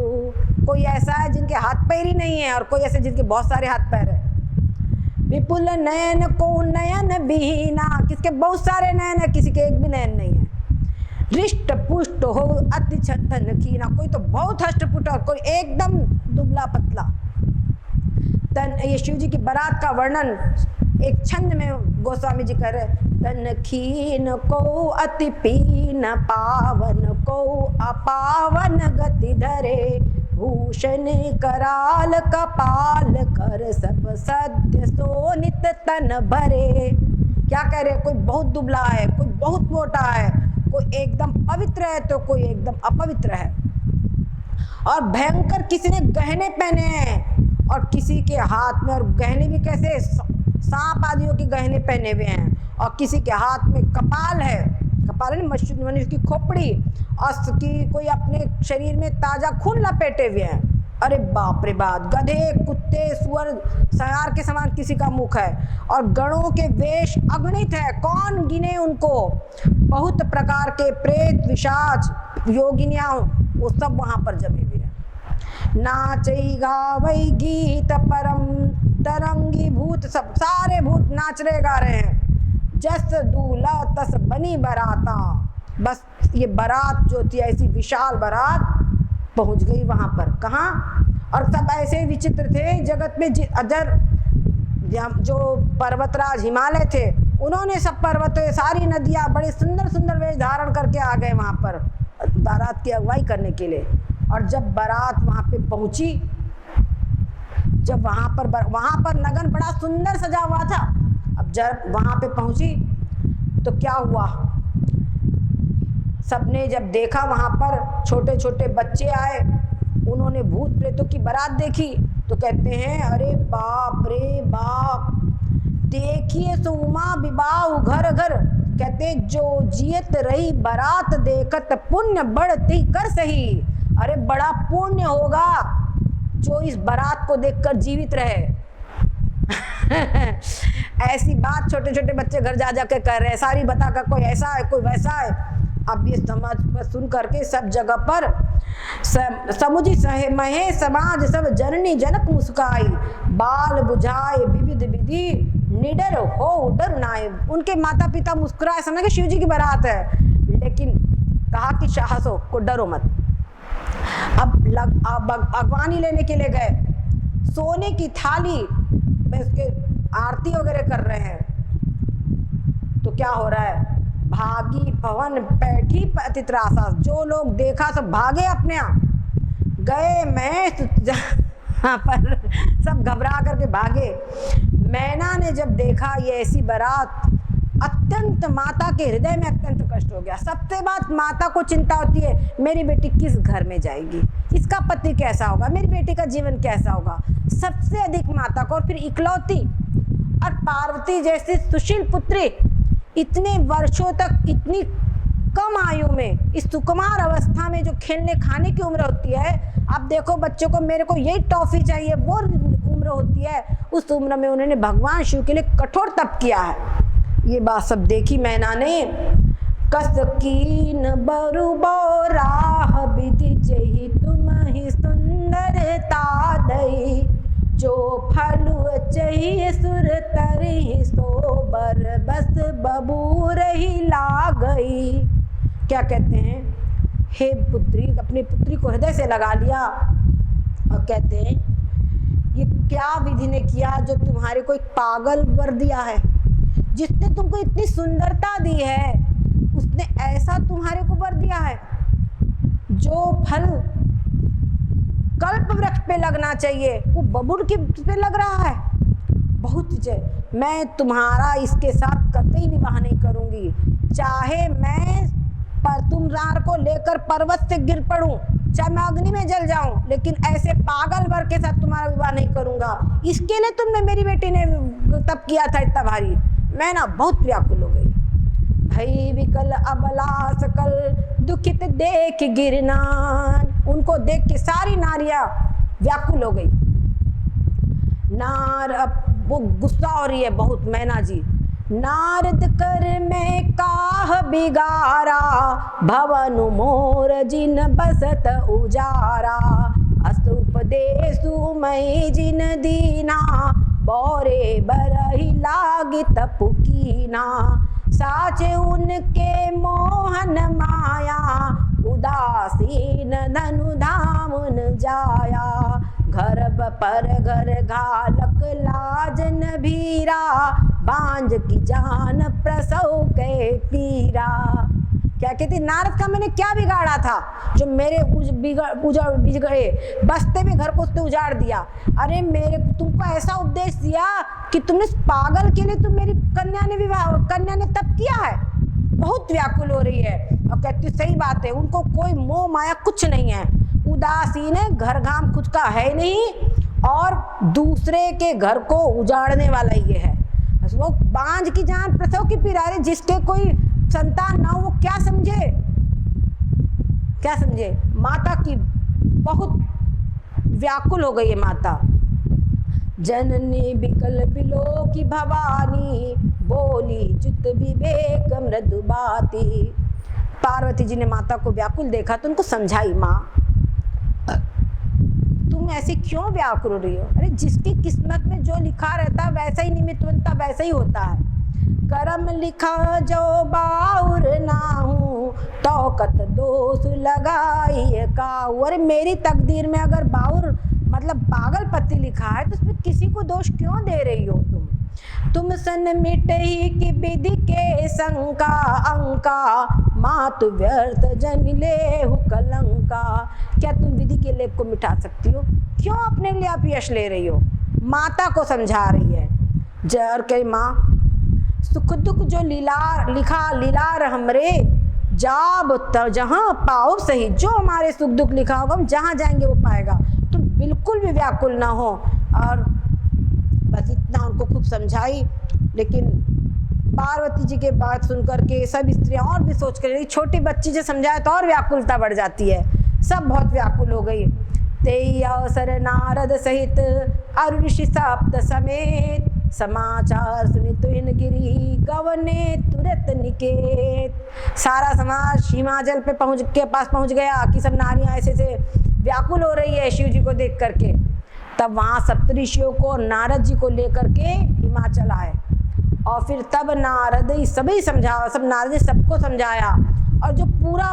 कोई ऐसा है जिनके हाथ पैर ही नहीं है, और कोई ऐसे जिनके बहुत सारे हाथ पैर है। विपुल नयन को नयन विहीना, किसके बहुत सारे नयन है, किसी के एक भी नयन नहीं है। हृष्ट पुष्ट हो अति छतन कीना, कोई तो बहुत हष्ट पुष्ट और कोई एकदम दुबला पतला। तन, ये शिव जी की बारात का वर्णन एक छंद में गोस्वामी जी कर रहे। तन खीन को अति पीन, पावन को अपावन गति धरे, भूषण कराल कपाल कर सब सद्य सोनित तन भरे। क्या कह रहे? कोई बहुत दुबला है, कोई बहुत मोटा है, कोई एकदम पवित्र है तो कोई एकदम अपवित्र है। और भयंकर किसी ने गहने पहने हैं और किसी के हाथ में, और गहने भी कैसे, सांप आदियों के गहने पहने हुए हैं, और किसी के हाथ में कपाल है, कपाल है मनुष्य की खोपड़ी, और की कोई अपने शरीर में ताजा खून लपेटे हुए हैं। अरे बाप रे बाप, गधे कुत्ते सुअर सयार के समान किसी का मुख है, और गणों के वेश अगणित है, कौन गिने उनको। बहुत प्रकार के प्रेत विशाच योगिनियां वो सब वहां पर जमे हुए हैं। नाचई गावई गीत परम तरंगी भूत, सब सारे भूत नाच रहे गा रहे हैं। जस दूल्हा तस बनी बराता, बस ये बारात जो थी ऐसी विशाल बारात पहुंच गई वहां पर। कहाँ? और सब ऐसे विचित्र थे जगत में। अजर जो पर्वतराज हिमालय थे, उन्होंने सब पर्वत, सारी नदियां बड़े सुंदर सुंदर वेश धारण करके आ गए वहां पर बारात की अगुवाई करने के लिए। और जब बारात वहां पे पहुंची, जब वहां पर नगन बड़ा सुंदर सजा हुआ था। अब जब वहां पे पहुंची तो क्या हुआ? सबने जब देखा वहां पर छोटे छोटे बच्चे आए, उन्होंने भूत प्रेतों की बारात देखी तो कहते हैं अरे बाप रे बाप, देखिए सो उमा विवाह घर घर। कहते जो जियत रही बारात देखत, पुण्य बढ़ती कर सही। अरे बड़ा पुण्य होगा जो इस बारात को देखकर जीवित रहे। ऐसी बात छोटे छोटे बच्चे घर जा जाके कर रहे हैं, सारी बताकर कोई ऐसा है कोई वैसा है। अब ये समझ सुन करके सब जगह पर समुझी महे समाज सब जननी जनक मुस्काई, बाल बुझाए विविध विधि निडर हो डर नाए। उनके माता पिता मुस्कुराए, समझ के शिव जी की बारात है, लेकिन कहा कि साहसो को डरो मत। अब अगवानी लेने के लिए गए, सोने की थाली में उसके आरती वगैरह कर रहे हैं। तो क्या हो रहा है? भागी पवन पैठी पति त्रासा, जो लोग देखा सब भागे अपने आप गए। मैं पर सब घबरा करके भागे। मैना ने जब देखा ये ऐसी बारात, अत्यंत माता के हृदय में अत्यंत कष्ट हो गया। सबसे बात माता को चिंता होती है, मेरी बेटी किस घर में जाएगी, इसका पति कैसा होगा, मेरी बेटी का जीवन कैसा होगा। सबसे अधिक माता को, और फिर इकलौती और पार्वती जैसी सुशील पुत्री, इतने वर्षों तक इतनी कम आयु में, इस सुकुमार अवस्था में जो खेलने खाने की उम्र होती है। अब देखो बच्चों को, मेरे को यही टॉफी चाहिए, वो उम्र होती है। उस उम्र में उन्होंने भगवान शिव के लिए कठोर तप किया है। ये बात सब देखी मैना ने। कस कीन बरु राह विधि जही तुम ही सुंदरता दई, जो फलु चाहिए सुर तरही सोबर बस बबूर ही ला गई। क्या कहते हैं? हे पुत्री, अपनी पुत्री को हृदय से लगा लिया और कहते हैं ये क्या विधि ने किया जो तुम्हारे को एक पागल वर दिया है। जिसने तुमको इतनी सुंदरता दी है उसने ऐसा तुम्हारे को वर दिया है। जो फल कल्प वृक्ष पे लगना चाहिए वो बबुल के पे लग रहा है। बहुत जय, मैं तुम्हारा इसके साथ कतई विवाह नहीं करूंगी, चाहे मैं पर तुम्हार को लेकर पर्वत से गिर पड़ूं, चाहे मैं अग्नि में जल जाऊं, लेकिन ऐसे पागल वर के साथ तुम्हारा विवाह नहीं करूंगा। इसके लिए तुमने मेरी बेटी ने तप किया था इतना भारी। मैं ना बहुत व्याकुल हो गई। भई विकल अबला सकल दुखित देख गिरना, उनको देख के सारी नारियां व्याकुल हो गई। नार, अब वो गुस्सा हो रही है बहुत मैना जी। नारद कर में काह बिगारा, भवन मोर जिन बसत उजारा। अस्तुपदेशु मई जिन दीना, बौरे बरही लागित पुकीना। साचे उनके मोहन माया, उदासीन धनु धामुन जाया। घर पर घर घालक लाजन भीरा, बांझ की जान प्रसव के पीरा। क्या कहती, नारद का मैंने क्या बिगाड़ा था जो मेरे बिगड़े बसते में घर को उसने उजाड़ दिया। अरे मेरे तुमको ऐसा उपदेश दिया कि तुमने पागल के लिए तुम मेरी कन्या ने तप किया है। बहुत व्याकुल हो रही है और कहती सही बात है, उनको कोई मोह माया कुछ नहीं है, उदासीन है, घर घाम खुद का है नहीं और दूसरे के घर को उजाड़ने वाला ये है। वो बांझ की जान प्रसव की पीरा। जिसके कोई संतान ना हो वो क्या समझे, क्या समझे। माता की बहुत व्याकुल हो गई है माता। जननी बिकल बिलो की भवानी, बोली जुत विवेक मृदु बाती। पार्वती जी ने माता को व्याकुल देखा तो उनको समझाई, माँ तुम ऐसे क्यों व्याकुल हो रही हो। अरे जिसकी किस्मत में जो लिखा रहता है वैसा ही निमित्त बनता, वैसा ही होता है। करम लिखा जो बाउर ना हूँ, तो कत दोष लगाई काऊ। अरे मेरी तकदीर में अगर बाउर मतलब पागल पति लिखा है तो उसमें किसी को दोष क्यों दे रही हो तुम सन मिटे ही की विधि के शंका अंका, मातु व्यर्थ जन ले कलंका। क्या तुम विधि के लेप को मिटा सकती हो, क्यों अपने लिए आप यश ले रही हो। माता को समझा रही है। जर के माँ सुख दुख जो लिखा लीलार हमरे, जाब जहाँ पाओ सही। जो हमारे सुख दुख लिखा होगा हम जहाँ जाएंगे वो पाएगा। तुम बिल्कुल भी व्याकुल ना हो। और बस इतना उनको खूब समझाई। लेकिन पार्वती जी के बात सुनकर के सब स्त्रियां और भी सोच कर, छोटी बच्ची जो समझाए तो और व्याकुलता बढ़ जाती है। सब बहुत व्याकुल हो गई। तेई अवसर नारद सहित अरु ऋषि सप्त समेत, समाचार सुनि तुहिन गिरी गवने तुरत निकेत। सारा समाज हिमाचल पे के पास पहुंच गया कि सब नारियां ऐसे से व्याकुल हो रही है शिव जी को देख करके। तब वहाँ सप्तऋषियों को नारद जी को लेकर के हिमाचल आए और फिर तब नारद सभी समझाया, सब नारद सबको समझाया। और जो पूरा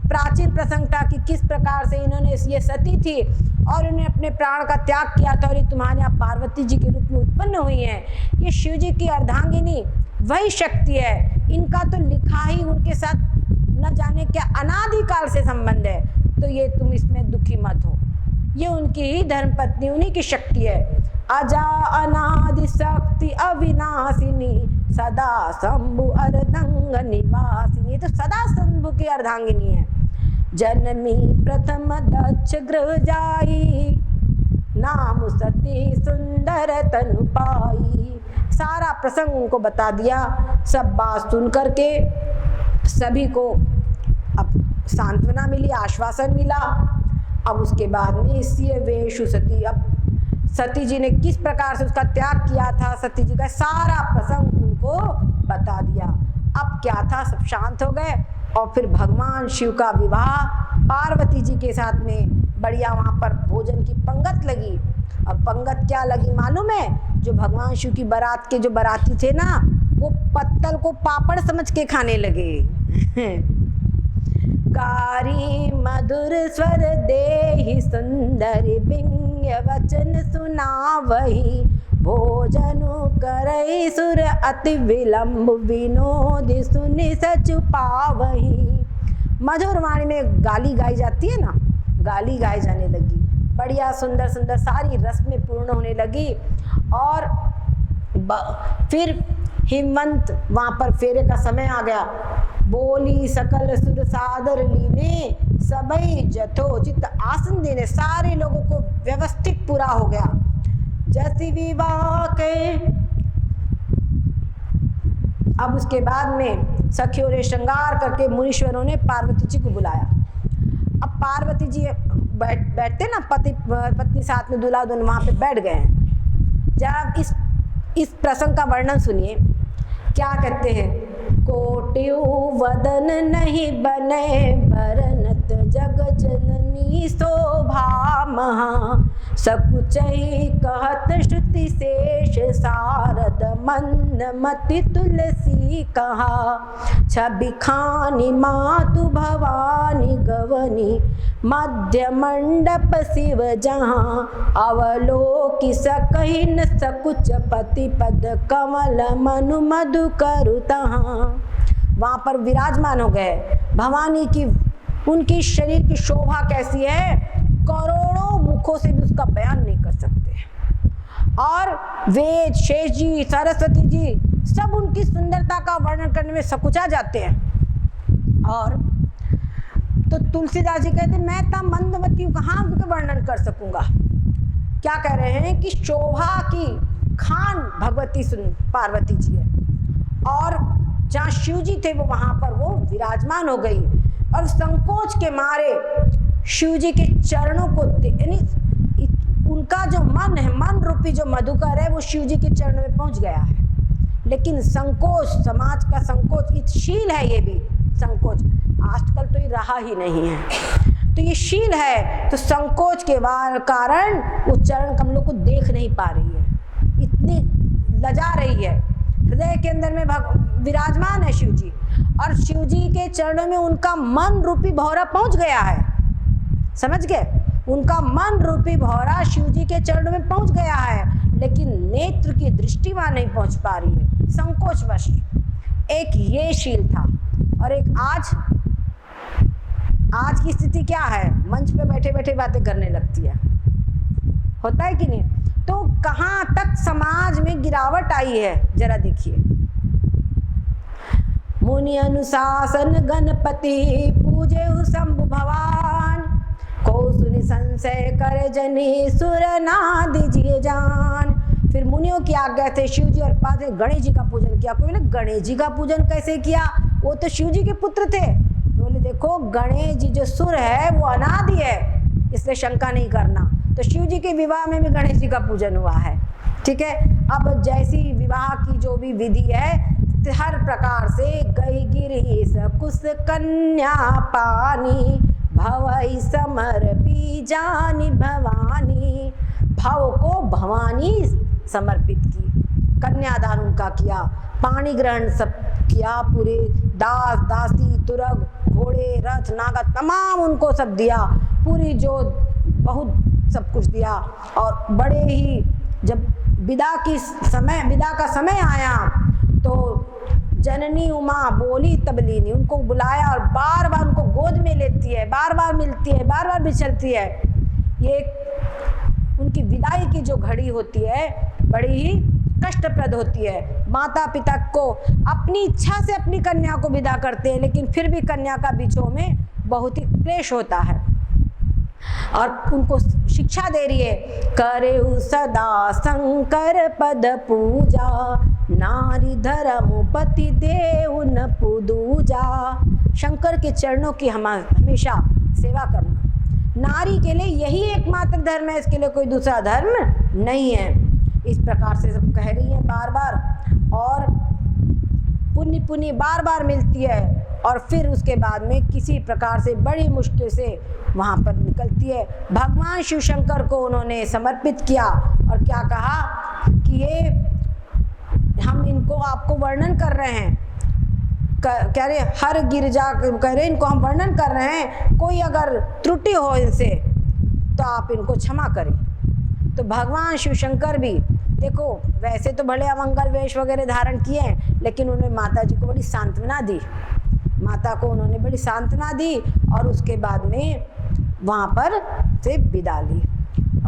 प्राचीन प्रसंग था कि किस प्रकार से इन्होंने ये सती थी और इन्होंने अपने प्राण का त्याग किया था और ये तुम्हारे यहाँ पार्वती जी के रूप में उत्पन्न हुई हैं। ये शिव जी की अर्धांगिनी वही शक्ति है। इनका तो लिखा ही उनके साथ न जाने क्या अनादिकाल से संबंध है। तो ये तुम इसमें दुखी मत हो, ये उनकी ही धर्मपत्नी, उन्हीं की शक्ति है। अजा अनादि शक्ति अविनाशिनी, सदा शंभु अर्धंग निवासिनी। तो सदा शंभु की अर्धांगिनी है। जनमी प्रथम दक्ष गृह जाई, नाम सती सुंदर तनु पाई। सारा प्रसंग उनको बता दिया। सब बात सुन करके सभी को अब सांत्वना मिली, आश्वासन मिला। अब उसके बाद में इसलिए वेशु सती, अब सती जी ने किस प्रकार से उसका त्याग किया था, सती जी का सारा प्रसंग उनको बता दिया। अब क्या था, सब शांत हो गए और फिर भगवान शिव का विवाह पार्वती जी के साथ में बढ़िया वहाँ पर भोजन की पंगत लगी। और पंगत क्या लगी मालूम है, जो भगवान शिव की बारात के जो बाराती थे ना, वो पत्तल को पापड़ समझ के खाने लगे। गारी मधुर स्वर देहि सुंदर बिंग वचन सुनावही भोजनु करई सुर अति विलंब विनोद सुनि सच पावही। मधुर वाणी में गाली गाई जाती है ना, गाली गाई जाने लगी, बढ़िया सुंदर सुंदर सारी रस में पूर्ण होने लगी। और फिर हिमंत वहां पर फेरे का समय आ गया। बोली सकल सुर सादर लीने सबई जथोचित आसन देने, सारे लोगों को व्यवस्थित पूरा हो गया। जैसी विवाह के अब उसके बाद में सखियों ने श्रृंगार करके मुनीश्वरों ने पार्वती जी को बुलाया। अब पार्वती जी बैठते ना, पति पत्नी साथ में दूल्हा दुल्हन वहां पे बैठ गए हैं। जब इस प्रसंग का वर्णन सुनिए, क्या कहते हैं। कोटियु वदन नहीं बने बरनत जग जननी शोभा महा सकुचई कहत श्रुति शेष सारद मंद मति तुलसी कहा छवि खानी मातु भवानी गवनी मध्य मंडप शिव जहाँ अवलोकि सकहि न सकुच पति पद कमल मनु मधु करु तहाँ। वहां पर विराजमान हो गए भवानी की, उनकी शरीर की शोभा कैसी है, करोड़ों मुखों से भी उसका बयान नहीं कर सकते। और वेद शेष जी सरस्वती जी सब उनकी सुंदरता का वर्णन करने में सकुचा जाते हैं। और तो तुलसीदास जी कहते मैं तो मंदमती हूँ, कहाँ उनका वर्णन कर सकूंगा। क्या कह रहे हैं कि शोभा की खान भगवती पार्वती जी है, और जहाँ शिव जी थे वो वहां पर वो विराजमान हो गई। और संकोच के मारे शिव जी के चरणों को यानी उनका जो मन है, मन रूपी जो मधुकर है वो शिव जी के चरणों में पहुंच गया है। लेकिन संकोच, समाज का संकोच, ये शील है, ये भी संकोच आजकल तो ये रहा ही नहीं है। तो ये शील है, तो संकोच के कारण वो चरण कमलों को देख नहीं पा रही है, इतनी लजा रही है। हृदय के अंदर में विराजमान है शिव जी, और शिव जी के चरणों में उनका मन रूपी भौरा पहुंच गया है। समझ गए, उनका मन रूपी भौरा शिव जी के चरणों में पहुंच गया है, लेकिन नेत्र की दृष्टि वहां नहीं पहुंच पा रही है, संकोचवश। एक ये शील था, और एक आज की स्थिति क्या है, मंच पे बैठे बैठे बातें करने लगती है, होता है कि नहीं। तो कहां तक समाज में गिरावट आई है जरा देखिए। मुनि अनुशासन गणपति पूजे शंभु भगवान को सुनि संशय करे जनी सुर ना दीजिए जान। फिर मुनियों की आज्ञा थे शिव जी और पास गणेश जी का पूजन किया। कोई बोले गणेश जी का पूजन कैसे किया, वो तो शिव जी के पुत्र थे। बोले देखो गणेश जी जो सुर है वो अनादि है, इसलिए शंका नहीं करना। तो शिव जी के विवाह में भी गणेश जी का पूजन हुआ है, ठीक है। अब जैसी विवाह की जो भी विधि है, हर प्रकार से गई गिरी सकुस कन्या पानी भवई समर्पी जानी भवानी। भाव को भवानी समर्पित की, कन्यादान उनका किया, पानी ग्रहण सब किया, पूरे दास दासी तुरग घोड़े रथ नागा तमाम उनको सब दिया, पूरी जो बहुत सब कुछ दिया। और बड़े ही जब विदा का समय आया तो जननी उमा बोली तबलीनी, उनको बुलाया और बार बार उनको गोद में लेती है, बार बार मिलती है, बार बार बिछड़ती है। ये उनकी विदाई की जो घड़ी होती है बड़ी ही कष्टप्रद होती है। माता पिता को अपनी इच्छा से अपनी कन्या को विदा करते हैं, लेकिन फिर भी कन्या का बीचों में बहुत ही क्लेश होता है। और उनको शिक्षा दे रही है, करे सदा शंकर पद पूजा नारी धर्म पति देव न पूदूजा। शंकर के चरणों की हमेशा सेवा करना नारी के लिए यही एकमात्र धर्म है, इसके लिए कोई दूसरा धर्म नहीं है। इस प्रकार से सब कह रही है बार बार, और पुण्य पुण्य बार बार मिलती है। और फिर उसके बाद में किसी प्रकार से बड़ी मुश्किल से वहाँ पर निकलती है। भगवान शिव शंकर को उन्होंने समर्पित किया और क्या कहा कि ये हम इनको आपको वर्णन कर रहे हैं, कह रहे हर गिरजा, कह रहे इनको हम वर्णन कर रहे हैं, कोई अगर त्रुटि हो इनसे तो आप इनको क्षमा करें। तो भगवान शिव शंकर भी देखो, वैसे तो भले अमंगल वेश वगैरह धारण किए हैं, लेकिन उन्होंने माता जी को बड़ी सांत्वना दी, माता को उन्होंने बड़ी सांत्वना दी और उसके बाद में वहाँ पर से विदा ली।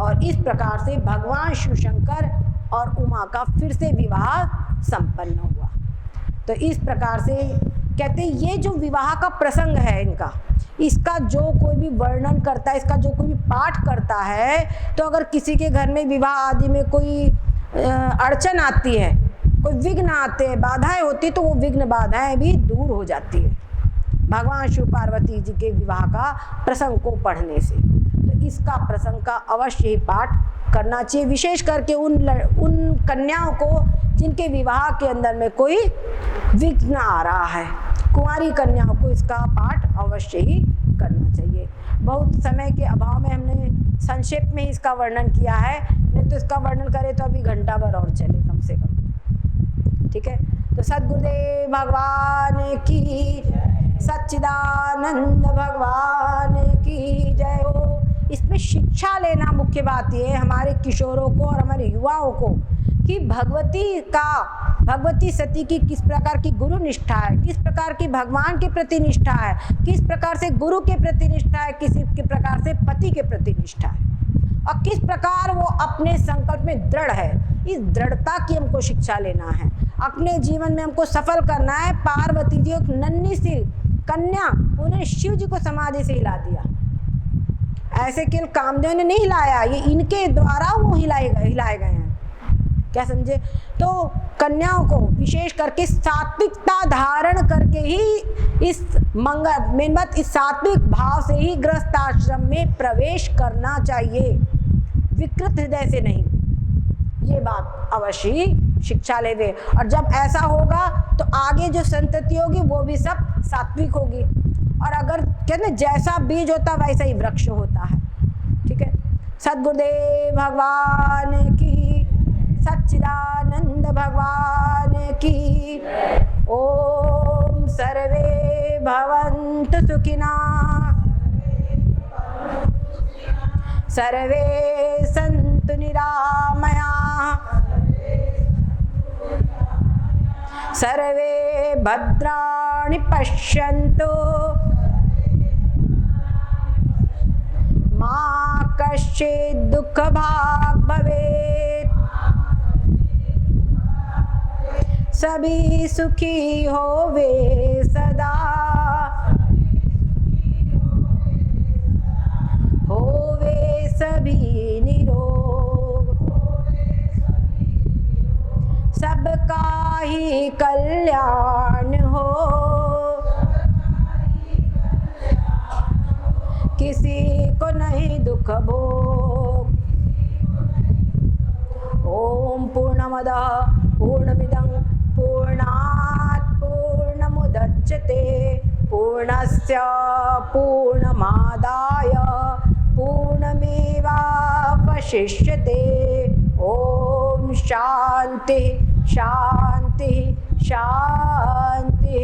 और इस प्रकार से भगवान शिव शंकर और उमा का फिर से विवाह संपन्न हुआ। तो इस प्रकार से कहते हैं ये जो विवाह का प्रसंग है इनका, इसका जो कोई भी वर्णन करता है, इसका जो कोई भी पाठ करता है, तो अगर किसी के घर में विवाह आदि में कोई अड़चन आती है, कोई विघ्न आते हैं, बाधाएं होती, तो वो विघ्न बाधाएं भी दूर हो जाती है भगवान शिव पार्वती जी के विवाह का प्रसंग को पढ़ने से। तो इसका प्रसंग का अवश्य ही पाठ करना चाहिए, विशेष करके उन कन्याओं को जिनके विवाह के अंदर में कोई विघ्न आ रहा है, कुंवारी कन्याओं को इसका पाठ अवश्य ही करना चाहिए। बहुत समय के अभाव में हमने संक्षेप में ही इसका वर्णन किया है, नहीं तो इसका वर्णन करें तो अभी घंटा भर और चले कम से कम। ठीक है, तो सद्गुरुदेव भगवान की, सच्चिदानंद भगवान की जय हो। इसमें शिक्षा लेना मुख्य बात ये है हमारे किशोरों को और हमारे युवाओं को, कि भगवती सती की किस प्रकार की गुरु निष्ठा है, किस प्रकार की भगवान के प्रति निष्ठा है, किस प्रकार से गुरु के प्रति निष्ठा है, किस प्रकार से पति के प्रति निष्ठा है, और किस प्रकार वो अपने संकल्प में दृढ़ है। इस दृढ़ता की हमको शिक्षा लेना है, अपने जीवन में हमको सफल करना है। पार्वती जी एक नन्ही सी कन्या, उन्हें शिव जी को समाधि से हिला दिया, ऐसे केवल कामदेव ने नहीं हिलाया, ये इनके द्वारा वो हिलाए गए हैं। क्या समझे? तो कन्याओं को विशेष करके सात्विकता धारण करके ही इस मेन बात इस सात्विक भाव से ही गृहस्थ आश्रम में प्रवेश करना चाहिए, विकृत हृदय से नहीं। ये बात अवश्य ही शिक्षा ले दे, और जब ऐसा होगा तो आगे जो संतति होगी वो भी सब सात्विक होगी। और अगर कहते हैं जैसा बीज होता वैसा ही वृक्ष होता है। ठीक है, सद्गुरुदेव भगवान की, सच्चिदानंद भगवान की। ओम सर्वे भवन्तु सुखिना, सर्वे सन्तु निरामया, सर्वे भद्राणि पश्यन्तु, मा कश्चित् दुःखभाग् भवेत्, सभी सुखी होवे सदा, होवे सभी निरोग, सबका ही कल्याण हो, किसी को नहीं दुख भोग। ओम पूर्णमदः पूर्णमिदं पूर्णात् पूर्णमुदच्यते, पूर्णस्य पूर्णमादाय पूर्णमेवावशिष्यते। ओम शांति शांति शांति।